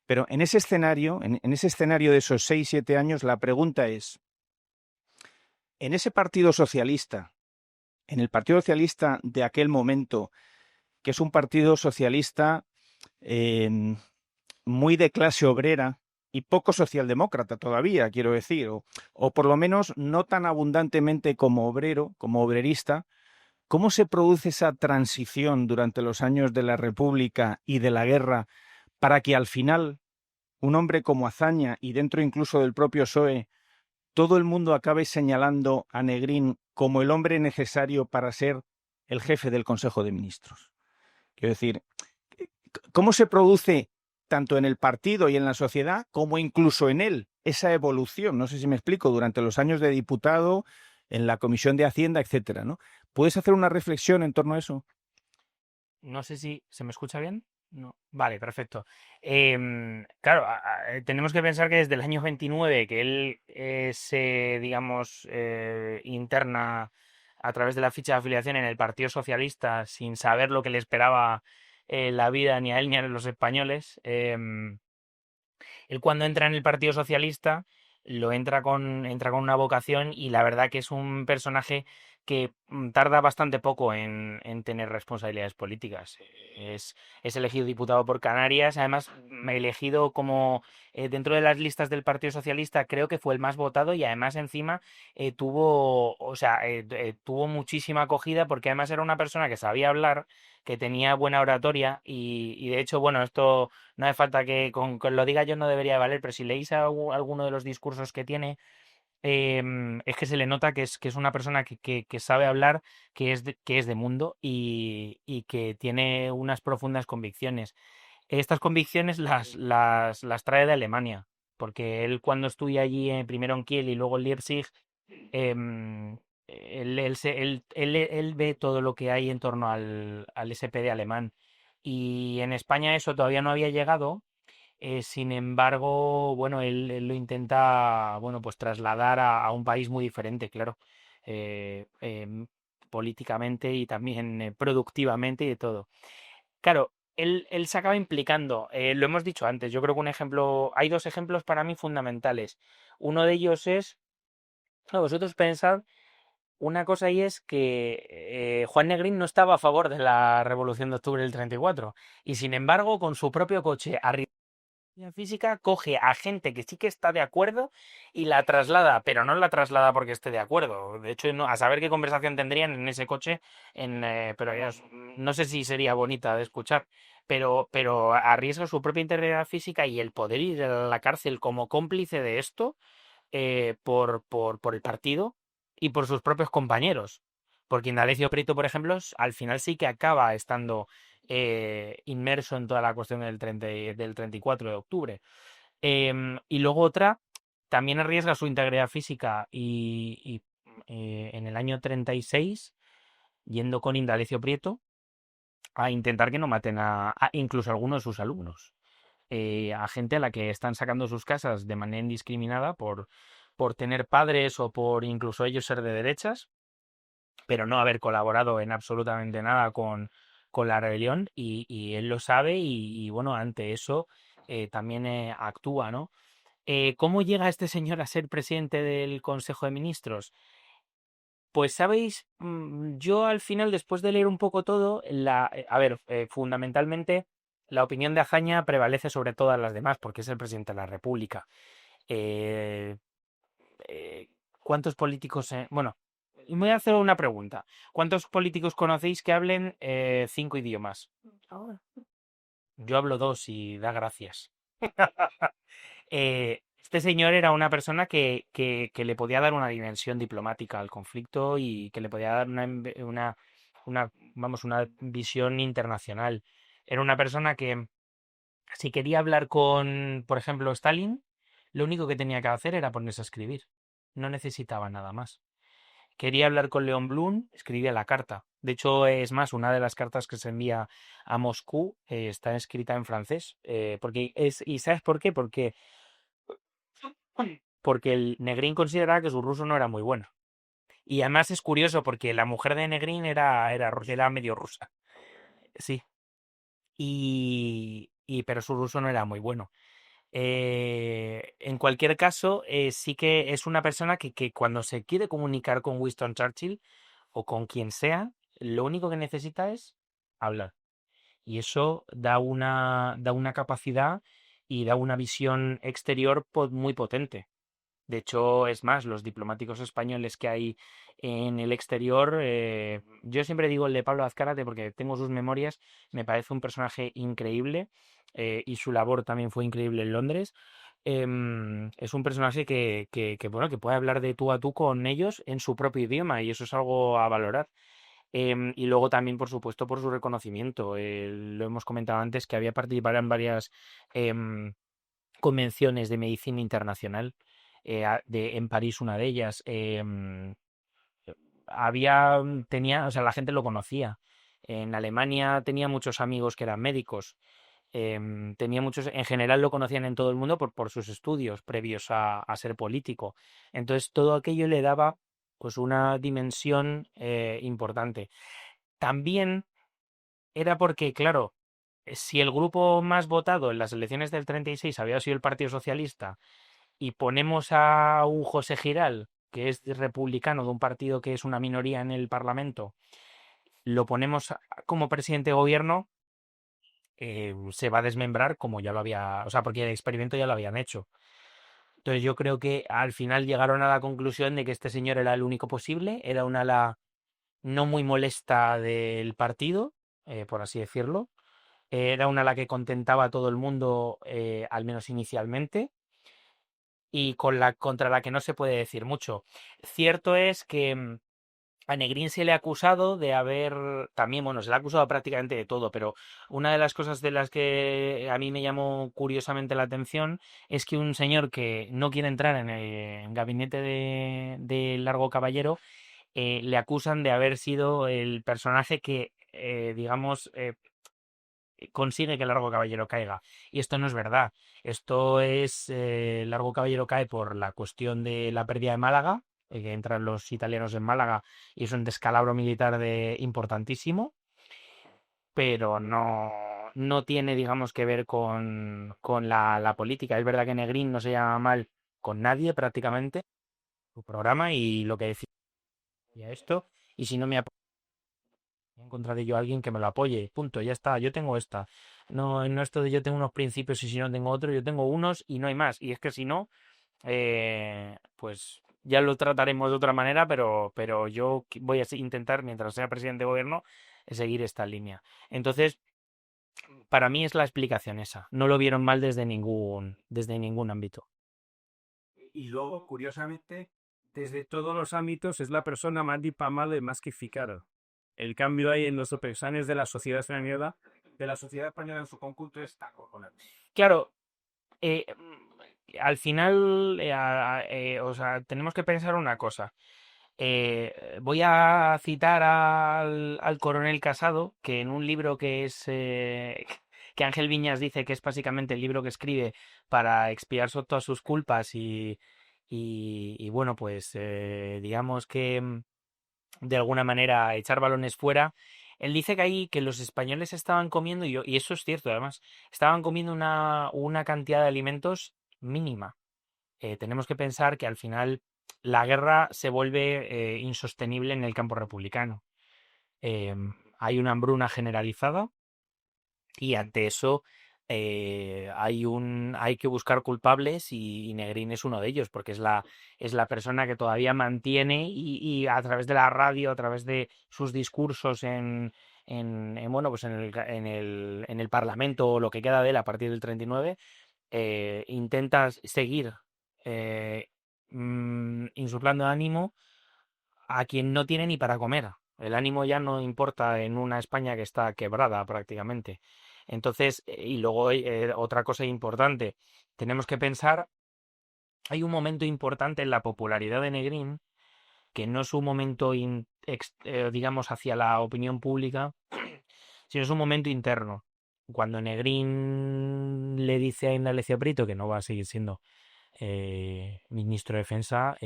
S5: Pero en ese escenario, en ese escenario de esos 6-7 años, la pregunta es, en ese Partido Socialista, en el Partido Socialista de aquel momento, que es un partido socialista muy de clase obrera y poco socialdemócrata todavía, quiero decir, o por lo menos no tan abundantemente como obrero, como obrerista, ¿cómo se produce esa transición durante los años de la República y de la guerra para que al final un hombre como Azaña y dentro incluso del propio PSOE, todo el mundo acabe señalando a Negrín como el hombre necesario para ser el jefe del Consejo de Ministros? Quiero decir, ¿cómo se produce tanto en el partido y en la sociedad como incluso en él esa evolución? No sé si me explico, durante los años de diputado, en la Comisión de Hacienda, etcétera, ¿no? ¿Puedes hacer una reflexión en torno a eso?
S2: No sé si se me escucha bien. No. Vale, perfecto. Claro, tenemos que pensar que desde el año 29, que él se, digamos, interna a través de la ficha de afiliación en el Partido Socialista sin saber lo que le esperaba la vida ni a él ni a los españoles, él cuando entra en el Partido Socialista entra con una vocación y la verdad que es un personaje que tarda bastante poco en tener responsabilidades políticas. Es elegido diputado por Canarias, además elegido como dentro de las listas del Partido Socialista creo que fue el más votado y además encima tuvo muchísima acogida porque además era una persona que sabía hablar, que tenía buena oratoria y de hecho, bueno, esto no hace falta que con lo diga yo, no debería valer, pero si leéis alguno de los discursos que tiene, es que se le nota que es una persona que sabe hablar, que es de mundo y que tiene unas profundas convicciones. Estas convicciones las trae de Alemania, porque él cuando estudia allí, primero en Kiel y luego en Leipzig, em, él ve todo lo que hay en torno al SPD alemán. Y en España eso todavía no había llegado, sin embargo, bueno, él lo intenta, bueno, pues trasladar a un país muy diferente, claro, eh, em, políticamente y también productivamente y de todo. Claro, él se acaba implicando, lo hemos dicho antes, yo creo que hay dos ejemplos para mí fundamentales. Uno de ellos es, claro, vosotros pensad, una cosa ahí es que Juan Negrín no estaba a favor de la Revolución de Octubre del 34 y sin embargo con su propio coche la física coge a gente que sí que está de acuerdo y la traslada, pero no la traslada porque esté de acuerdo. De hecho, a saber qué conversación tendrían en ese coche, pero ya no sé si sería bonita de escuchar, pero arriesga su propia integridad física y el poder ir a la cárcel como cómplice de esto por el partido y por sus propios compañeros. Porque Indalecio Prieto, por ejemplo, al final sí que acaba estando inmerso en toda la cuestión del 34 de octubre. Y luego otra, también arriesga su integridad física y en el año 36, yendo con Indalecio Prieto a intentar que no maten a incluso a algunos de sus alumnos. A gente a la que están sacando sus casas de manera indiscriminada por tener padres o por incluso ellos ser de derechas, pero no haber colaborado en absolutamente nada con la rebelión y él lo sabe y bueno, ante eso también actúa, ¿no? ¿Cómo llega este señor a ser presidente del Consejo de Ministros? Pues sabéis, yo al final, después de leer un poco todo, a ver, fundamentalmente la opinión de Azaña prevalece sobre todas las demás porque es el presidente de la República. Eh, eh, ¿Cuántos políticos? Bueno, me voy a hacer una pregunta. ¿Cuántos políticos conocéis que hablen 5 idiomas? Yo hablo 2 y da gracias. Este señor era una persona que le podía dar una dimensión diplomática al conflicto y que le podía dar vamos, una visión internacional. Era una persona que, si quería hablar con, por ejemplo, Stalin, lo único que tenía que hacer era ponerse a escribir. No necesitaba nada más. Quería hablar con León Blum, escribía la carta. De hecho, es más, una de las cartas que se envía a Moscú está escrita en francés. ¿Y sabes por qué? Porque el Negrín consideraba que su ruso no era muy bueno. Y además es curioso porque la mujer de Negrín era medio rusa. Sí. pero su ruso no era muy bueno. En cualquier caso, sí que es una persona que cuando se quiere comunicar con Winston Churchill o con quien sea, lo único que necesita es hablar. Y eso da una capacidad y da una visión exterior muy potente. De hecho, es más, los diplomáticos españoles que hay en el exterior, yo siempre digo el de Pablo Azcárate porque tengo sus memorias, me parece un personaje increíble, y su labor también fue increíble en Londres. Es un personaje bueno, que puede hablar de tú a tú con ellos en su propio idioma y eso es algo a valorar. Y luego también, por supuesto, por su reconocimiento. Lo hemos comentado antes que había participado en varias em, convenciones de medicina internacional, en París una de ellas. O sea, la gente lo conocía. En Alemania tenía muchos amigos que eran médicos. Tenía muchos, en general lo conocían en todo el mundo por sus estudios previos a ser político. Entonces todo aquello le daba pues una dimensión importante. También era porque, claro, si el grupo más votado en las elecciones del 36 había sido el Partido Socialista y ponemos a un José Giral, que es republicano de un partido que es una minoría en el Parlamento, lo ponemos como presidente de gobierno, se va a desmembrar como ya lo había, o sea, porque el experimento ya lo habían hecho. Entonces yo creo que al final llegaron a la conclusión de que este señor era el único posible, era un ala no muy molesta del partido, por así decirlo. Era una ala que contentaba a todo el mundo, al menos inicialmente, y contra la que no se puede decir mucho. Cierto es que a Negrín se le ha acusado de haber, también, bueno, se le ha acusado prácticamente de todo, pero una de las cosas de las que a mí me llamó curiosamente la atención es que un señor que no quiere entrar en el gabinete de Largo Caballero, le acusan de haber sido el personaje que, digamos, consigue que Largo Caballero caiga. Y esto no es verdad. Esto es, Largo Caballero cae por la cuestión de la pérdida de Málaga, que entran los italianos en Málaga y es un descalabro militar importantísimo, pero no tiene, digamos, que ver con la política. Es verdad que Negrín no se llama mal con nadie prácticamente, su programa y lo que decía esto, y si no me encontraré yo a alguien que me lo apoye. Punto, ya está. Yo tengo esta. No, no esto de yo tengo unos principios y si no tengo otro, yo tengo unos y no hay más. Y es que si no, pues ya lo trataremos de otra manera, pero yo voy a intentar, mientras sea presidente de gobierno, seguir esta línea. Entonces, para mí es la explicación esa. No lo vieron mal desde ningún ámbito.
S6: Y luego, curiosamente, desde todos los ámbitos es la persona más difamada y más criticada. El cambio ahí en los opesanes de la sociedad española en su conjunto es acojonante.
S2: Claro, eh, al final, o sea, tenemos que pensar una cosa. Voy a citar al coronel Casado, que en un libro que es que Ángel Viñas dice que es básicamente el libro que escribe para expiar todas sus culpas y bueno, pues digamos que de alguna manera echar balones fuera. Él dice que ahí que los españoles estaban comiendo, y eso es cierto además, estaban comiendo una cantidad de alimentos mínima. Tenemos que pensar que al final la guerra se vuelve insostenible en el campo republicano. Hay una hambruna generalizada y ante eso hay que buscar culpables y Negrín es uno de ellos porque es la persona que todavía mantiene y a través de la radio, a través de sus discursos bueno, pues en el Parlamento o lo que queda de él a partir del 39, intenta seguir eh, insuplando ánimo a quien no tiene ni para comer. El ánimo ya no importa en una España que está quebrada prácticamente. Entonces, y luego otra cosa importante, tenemos que pensar, hay un momento importante en la popularidad de Negrín, que no es un momento, digamos, hacia la opinión pública, sino es un momento interno. Cuando Negrín le dice a Indalecio Prieto que no va a seguir siendo ministro de Defensa,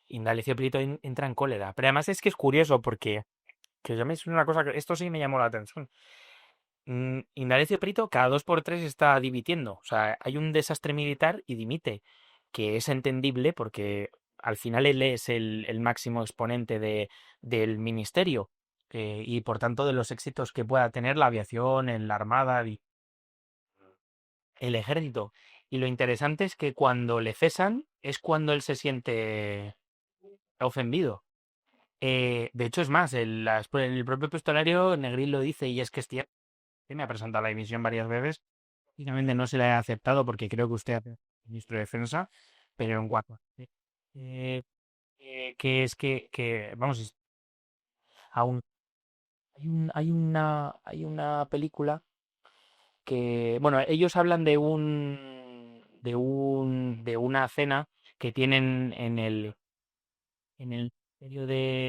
S2: Indalecio Prieto entra en cólera. Pero además es que es curioso porque, que ya me es una cosa que esto sí me llamó la atención. Indalecio Prieto cada 2 por 3 está dimitiendo. O sea, hay un desastre militar y dimite, que es entendible porque al final él es el máximo exponente del ministerio, y por tanto de los éxitos que pueda tener la aviación, la armada y el ejército. Y lo interesante es que cuando le cesan es cuando él se siente ofendido. De hecho, es más, en el propio epistolario Negrín lo dice y es que es cierto. Me ha presentado la dimisión varias veces. Finalmente no se la he aceptado porque creo que usted es ministro de Defensa, pero en cuanto eh, que es que, vamos, aún hay una película que, bueno, ellos hablan de una cena que tienen en el ministerio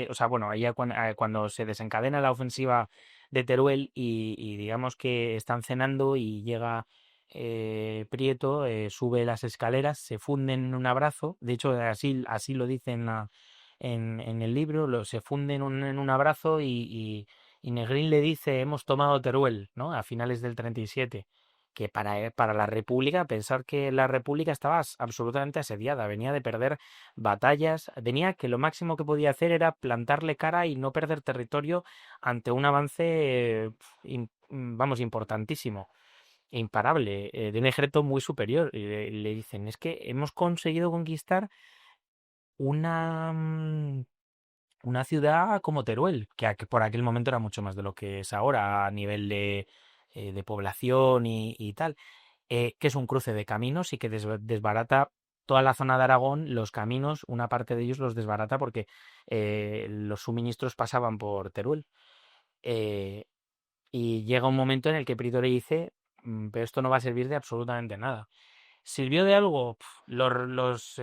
S2: o sea, bueno, allá cuando se desencadena la ofensiva de Teruel y digamos que están cenando y llega Prieto, sube las escaleras, se funden en un abrazo, de hecho así lo dice en el libro, se funden en un abrazo y Negrín le dice, hemos tomado Teruel, ¿no? A finales del 37, que para la República, pensar que la República estaba absolutamente asediada, venía de perder batallas, venía que lo máximo que podía hacer era plantarle cara y no perder territorio ante un avance, vamos, importantísimo, imparable, de un ejército muy superior. Y le dicen, es que hemos conseguido conquistar una, una ciudad como Teruel, que por aquel momento era mucho más de lo que es ahora a nivel de población y tal, que es un cruce de caminos y que desbarata toda la zona de Aragón, los caminos, una parte de ellos los desbarata porque los suministros pasaban por Teruel. Eh, y llega un momento en el que Prieto le dice, pero esto no va a servir de absolutamente nada. ¿Sirvió de algo? Los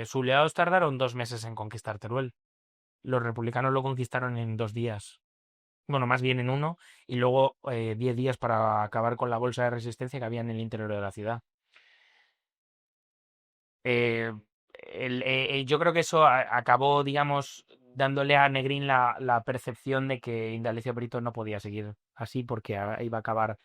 S2: sublevados tardaron 2 meses en conquistar Teruel. Los republicanos lo conquistaron en 2 días. Bueno, más bien en uno, y luego 10 días para acabar con la bolsa de resistencia que había en el interior de la ciudad. Eh, yo creo que eso acabó, digamos, dándole a Negrín la percepción de que Indalecio Prieto no podía seguir así porque iba a acabar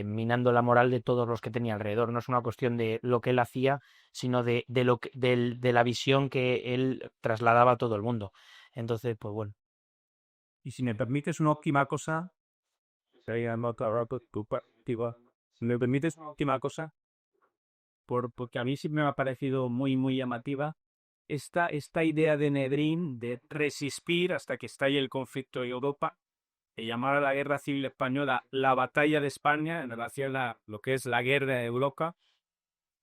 S2: minando la moral de todos los que tenía alrededor. No es una cuestión de lo que él hacía, sino de la visión que él trasladaba a todo el mundo. Entonces, pues bueno.
S6: Y si me permites una última cosa, sería tu perspectiva. Si me permites una última cosa, porque a mí sí me ha parecido muy, muy llamativa esta idea de Negrín de resistir hasta que estalle el conflicto en Europa, de llamar a la guerra civil española la batalla de España en relación a lo que es la guerra de Europa,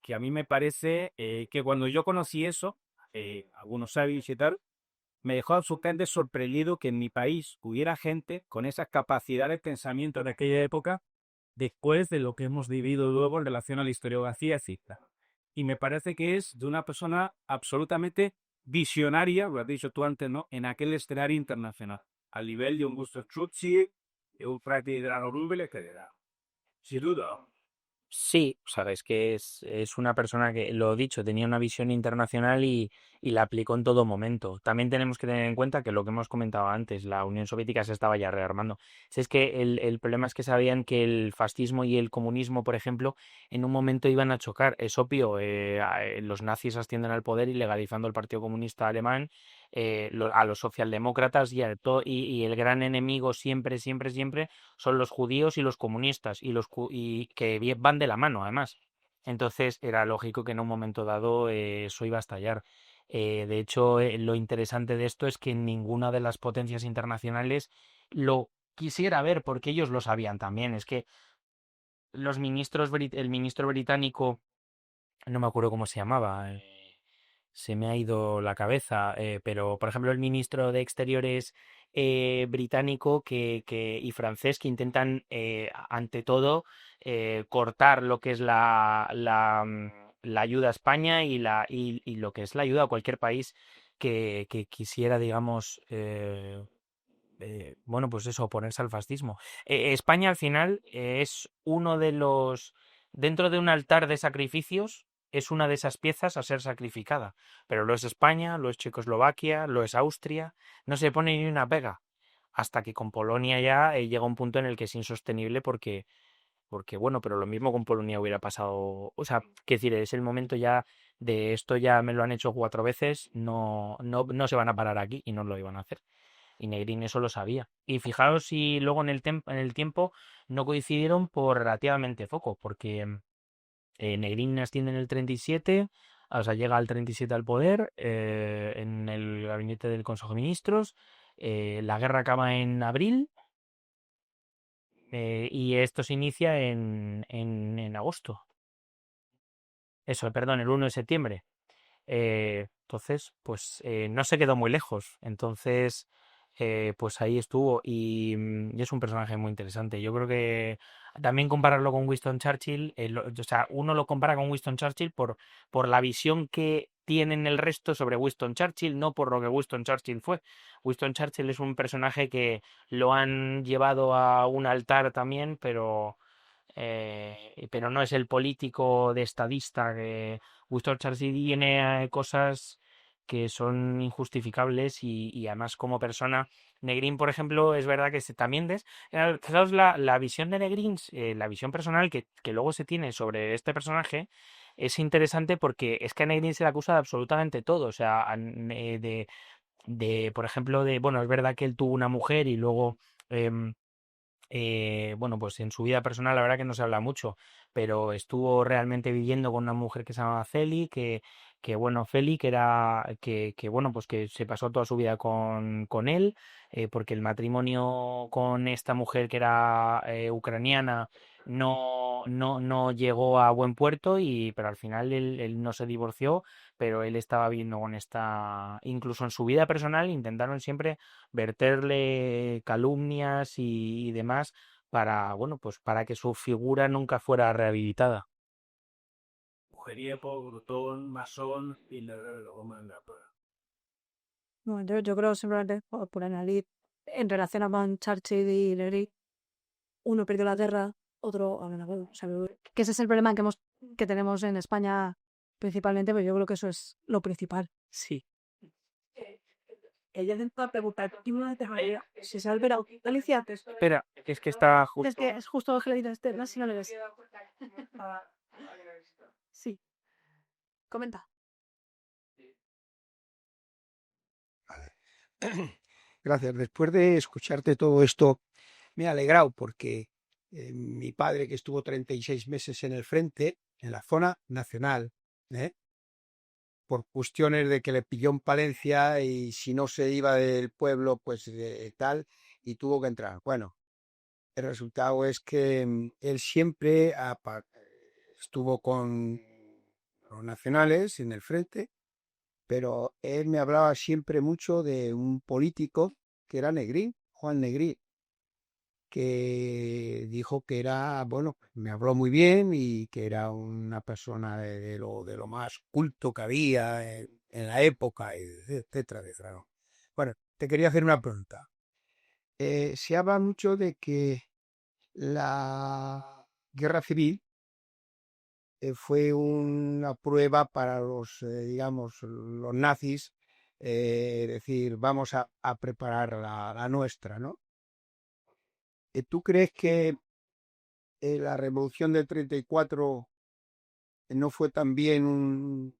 S6: que a mí me parece que cuando yo conocí eso, algunos años y tal, me dejó absolutamente sorprendido que en mi país hubiera gente con esas capacidades de pensamiento de aquella época después de lo que hemos vivido luego en relación a la historiografía, etc. Y me parece que es de una persona absolutamente visionaria, lo has dicho tú antes, ¿no? En aquel escenario internacional, al nivel de un Augusto Struzzi, de un Frati de la Rubel, etc. Sin duda.
S2: Sí, o sea, es que es una persona que, lo dicho, tenía una visión internacional y la aplicó en todo momento. También tenemos que tener en cuenta que lo que hemos comentado antes, la Unión Soviética se estaba ya rearmando. Si es que el problema es que sabían que el fascismo y el comunismo, por ejemplo, en un momento iban a chocar. Es obvio, los nazis ascienden al poder ilegalizando el Partido Comunista Alemán, a los socialdemócratas y el gran enemigo siempre, siempre, siempre son los judíos y los comunistas y que van de la mano además. Entonces era lógico que en un momento dado eso iba a estallar. De hecho, lo interesante de esto es que ninguna de las potencias internacionales lo quisiera ver porque ellos lo sabían también. Es que el ministro británico, no me acuerdo cómo se llamaba, se me ha ido la cabeza, pero por ejemplo el ministro de Exteriores británico y francés que intentan ante todo cortar lo que es la ayuda a España y lo que es la ayuda a cualquier país que quisiera, digamos, bueno, pues eso, oponerse al fascismo. España al final es uno de dentro de un altar de sacrificios, es una de esas piezas a ser sacrificada. Pero lo es España, lo es Checoslovaquia, lo es Austria, no se pone ni una pega. hasta que con Polonia ya llega un punto en el que es insostenible porque bueno, pero lo mismo con Polonia hubiera pasado, o sea, quiero decir, es el momento ya de esto ya me lo han hecho 4 veces, no se van a parar aquí y no lo iban a hacer. Y Negrín eso lo sabía. Y fijaos si luego en el tiempo no coincidieron por relativamente poco, porque Negrín asciende en el 37, o sea, llega al 37 al poder, en el gabinete del Consejo de Ministros, la guerra acaba en abril, y esto se inicia en agosto. Eso, perdón, el 1 de septiembre. Entonces, pues no se quedó muy lejos. Entonces, pues ahí estuvo y es un personaje muy interesante. Yo creo que también compararlo con Winston Churchill, o sea, uno lo compara con Winston Churchill por la visión que tienen el resto sobre Winston Churchill, no por lo que Winston Churchill fue. Winston Churchill es un personaje que lo han llevado a un altar también, pero no es el político de estadista que Winston Churchill tiene cosas que son injustificables y además como persona, Negrín, por ejemplo, es verdad que también fijaos la visión de Negrín, la visión personal que luego se tiene sobre este personaje, es interesante porque es que a Negrín se le acusa de absolutamente todo, o sea, por ejemplo, bueno, es verdad que él tuvo una mujer y luego... em, bueno, pues en su vida personal la verdad que no se habla mucho, pero estuvo realmente viviendo con una mujer que se llamaba Celi, que bueno, Feli, que bueno, pues que se pasó toda su vida con él, porque el matrimonio con esta mujer que era ucraniana no llegó a buen puerto, pero al final él no se divorció, pero él estaba viviendo con esta, incluso en su vida personal intentaron siempre verterle calumnias y demás para, bueno, pues para que su figura nunca fuera rehabilitada.
S6: Mujeriego, glotón, masón y luego manga.
S1: No, yo creo simplemente por añadir, en relación a Churchill y Negrín, uno perdió la guerra, otro ha ganado. O sea, que ese es el problema que tenemos en España principalmente, pero yo creo que eso es lo principal.
S2: Sí.
S1: Ella intenta preguntar, ¿y una vez si se ha liberado Alicia?
S2: Espera, es que está justo...
S1: Es que es justo lo que le dices, no sé si no le ves. Sí, comenta.
S7: Gracias. Después de escucharte todo esto, me he alegrado porque mi padre, que estuvo 36 meses en el frente, en la zona nacional, ¿eh? Por cuestiones de que le pilló en Palencia y si no se iba del pueblo, pues tal, y tuvo que entrar. Bueno, el resultado es que él siempre estuvo con los nacionales en el frente, pero él me hablaba siempre mucho de un político que era Negrín, Juan Negrín, que dijo que era, bueno, me habló muy bien y que era una persona de lo más culto que había en la época, etcétera, etcétera, ¿no? Bueno, te quería hacer una pregunta. Se habla mucho de que la guerra civil fue una prueba para digamos, los nazis, decir, vamos a preparar la nuestra, ¿no? ¿Tú crees que la revolución del 34 no fue también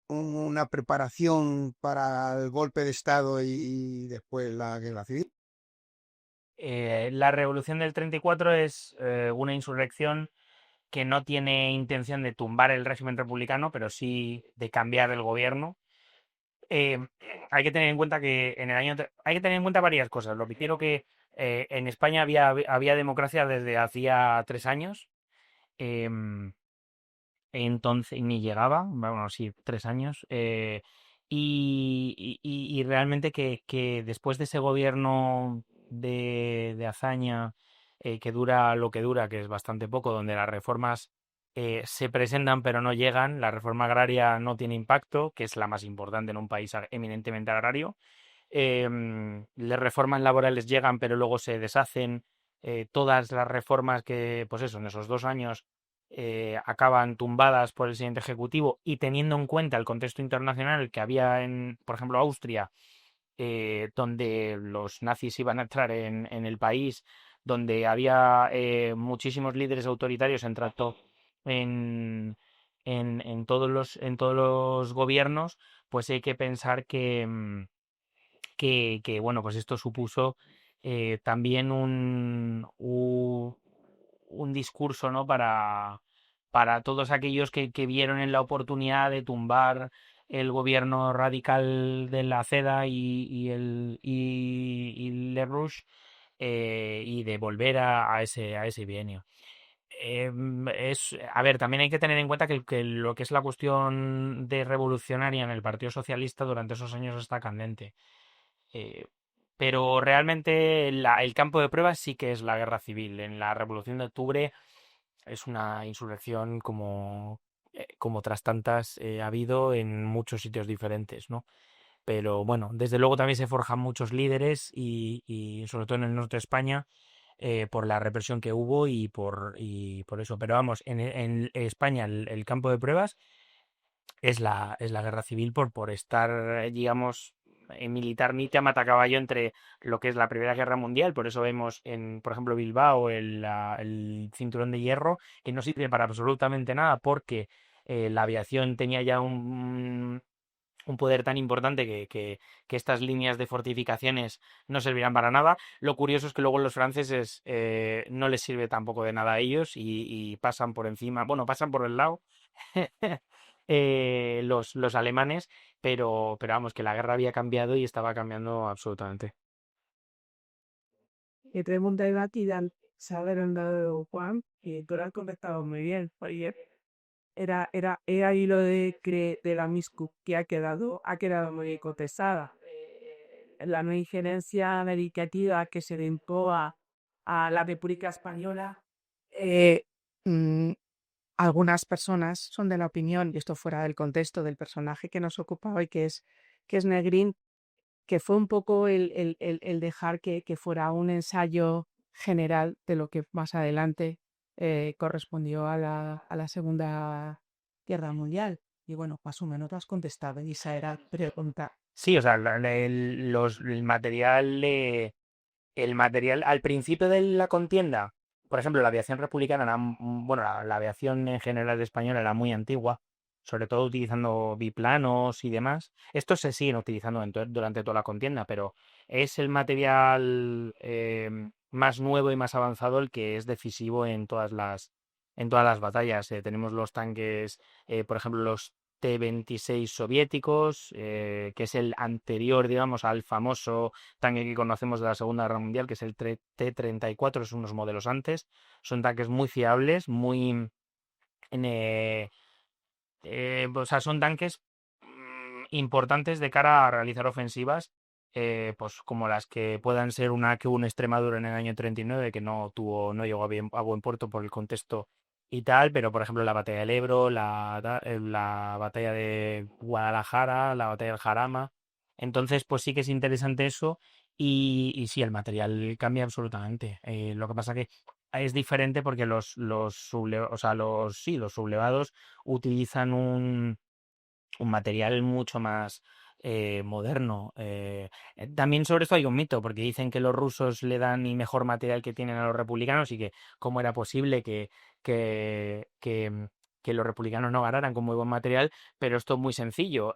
S7: una preparación para el golpe de Estado y después la guerra civil?
S2: La revolución del 34 es una insurrección que no tiene intención de tumbar el régimen republicano, pero sí de cambiar el gobierno. Eh, Hay que tener en cuenta que hay que tener en cuenta varias cosas. Lo primero que en España había democracia desde hacía 3 años. em, entonces ni llegaba, bueno, sí, 3 años. Y realmente que después de ese gobierno de hazaña, que dura lo que dura, que es bastante poco, donde las reformas se presentan pero no llegan, la reforma agraria no tiene impacto, que es la más importante en un país eminentemente agrario. Las reformas laborales llegan pero luego se deshacen. Todas las reformas que, pues eso, en esos 2 años acaban tumbadas por el siguiente ejecutivo, y teniendo en cuenta el contexto internacional que había en, por ejemplo, Austria, donde los nazis iban a entrar en el país, donde había muchísimos líderes autoritarios en, en todos los gobiernos, pues hay que pensar que, bueno, pues esto supuso también un discurso, ¿no? Para todos aquellos que vieron en la oportunidad de tumbar el gobierno radical de la CEDA y Le Rouge, y de volver a ese bienio. A ver, también hay que tener en cuenta que lo que es la cuestión de revolucionaria en el Partido Socialista durante esos años está candente. Eh, pero realmente el campo de pruebas sí que es la guerra civil. En la Revolución de Octubre es una insurrección como tras tantas ha habido en muchos sitios diferentes, ¿no? Pero bueno, desde luego también se forjan muchos líderes y sobre todo en el norte de España por la represión que hubo y por eso. Pero vamos, en España el campo de pruebas es la guerra civil por estar, digamos, militarmente a matacaballo entre lo que es la Primera Guerra Mundial. Por eso vemos en, por ejemplo, Bilbao el cinturón de hierro, que no sirve para absolutamente nada porque la aviación tenía ya un poder tan importante que estas líneas de fortificaciones no servirán para nada. Lo curioso es que luego los franceses no les sirve tampoco de nada a ellos y pasan por encima, bueno, pasan por el lado los alemanes, pero vamos, que la guerra había cambiado y estaba cambiando absolutamente.
S8: Y te pregunta Idan, saber el dado Juan, y tú lo has contestado muy bien, oye, he ahí lo de la MISCU que ha quedado muy contestada. La no injerencia medicativa que se le imponga a la República Española, eh, mm, algunas personas son de la opinión, y esto fuera del contexto del personaje que nos ocupa hoy, que es Negrín, que fue un poco el dejar que fuera un ensayo general de lo que más adelante correspondió a la Segunda Guerra Mundial. Y bueno, más o menos lo has contestado, y esa era la pregunta.
S2: Sí, o sea, el material al principio de la contienda, por ejemplo, la aviación republicana era, bueno, la aviación en general española era muy antigua, sobre todo utilizando biplanos y demás. Estos se siguen utilizando durante toda la contienda, pero es el material más nuevo y más avanzado el que es decisivo en todas las batallas. Tenemos los tanques, por ejemplo, los T-26 soviéticos, que es el anterior, digamos, al famoso tanque que conocemos de la Segunda Guerra Mundial, que es el T-34, es unos modelos antes. Son tanques muy fiables, eh, o sea, son tanques importantes de cara a realizar ofensivas, pues como las que puedan ser una que hubo en Extremadura en el año 39, que no llegó a buen puerto por el contexto y tal, pero por ejemplo la batalla del Ebro, la batalla de Guadalajara, la batalla del Jarama. Entonces, pues sí que es interesante eso y sí, el material cambia absolutamente. Lo que pasa que es diferente porque o sea, sí, los sublevados utilizan un material mucho más moderno. También sobre esto hay un mito, porque dicen que los rusos le dan el mejor material que tienen a los republicanos y que cómo era posible que, que, mm, que los republicanos no ganaran con muy buen material, pero esto es muy sencillo.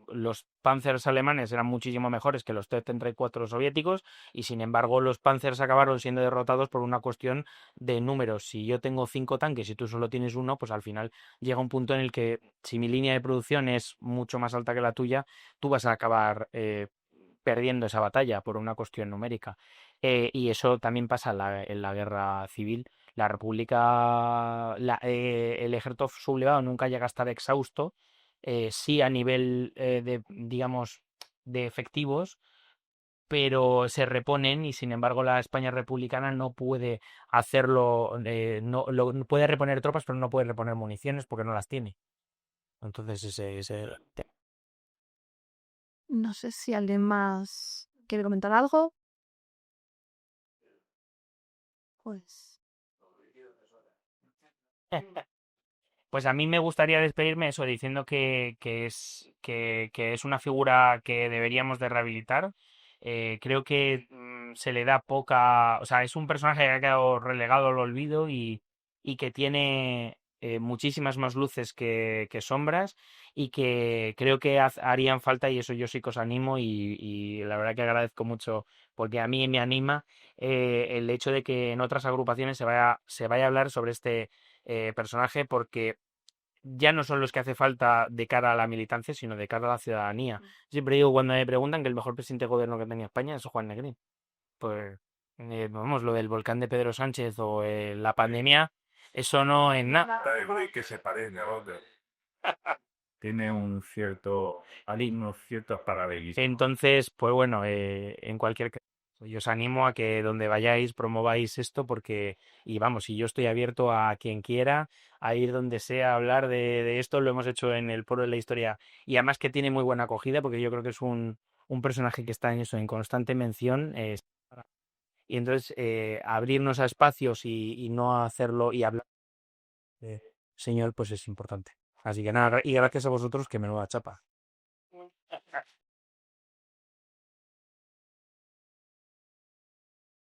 S2: Los Panzers alemanes eran muchísimo mejores que los T-34 soviéticos y sin embargo los Panzers acabaron siendo derrotados por una cuestión de números. Si yo tengo 5 tanques y tú solo tienes uno, pues al final llega un punto en el que si mi línea de producción es mucho más alta que la tuya, tú vas a acabar perdiendo esa batalla por una cuestión numérica. Y eso también pasa en la guerra civil. La República, el ejército sublevado nunca llega a estar exhausto, sí a nivel de, digamos, de efectivos, pero se reponen y sin embargo la España republicana no puede hacerlo, no puede reponer tropas, pero no puede reponer municiones porque no las tiene. Entonces ese es el tema.
S1: No sé si alguien más quiere comentar algo. Pues
S2: Pues a mí me gustaría despedirme eso diciendo que es una figura que deberíamos de rehabilitar. Creo que se le da poca, o sea, es un personaje que ha quedado relegado al olvido y que tiene muchísimas más luces que sombras y que creo que harían falta y eso yo sí que os animo y la verdad que agradezco mucho porque a mí me anima el hecho de que en otras agrupaciones se vaya a hablar sobre este personaje porque ya no son los que hace falta de cara a la militancia, sino de cara a la ciudadanía. Siempre digo cuando me preguntan que el mejor presidente de gobierno que tenía España es Juan Negrín. Pues, vamos, lo del volcán de Pedro Sánchez o la pandemia, eso no es nada.
S4: Que se parece a otro.
S6: Tiene un cierto, hay unos ciertos paralelismos.
S2: Entonces, pues bueno, en cualquier caso, yo os animo a que donde vayáis promováis esto porque, y vamos, y yo estoy abierto a quien quiera, a ir donde sea a hablar de esto, lo hemos hecho en el Foro de la Historia y además que tiene muy buena acogida porque yo creo que es un personaje que está en eso, en constante mención. Y entonces abrirnos a espacios y no hacerlo y hablar, señor, pues es importante. Así que nada, y gracias a vosotros, que menuda chapa.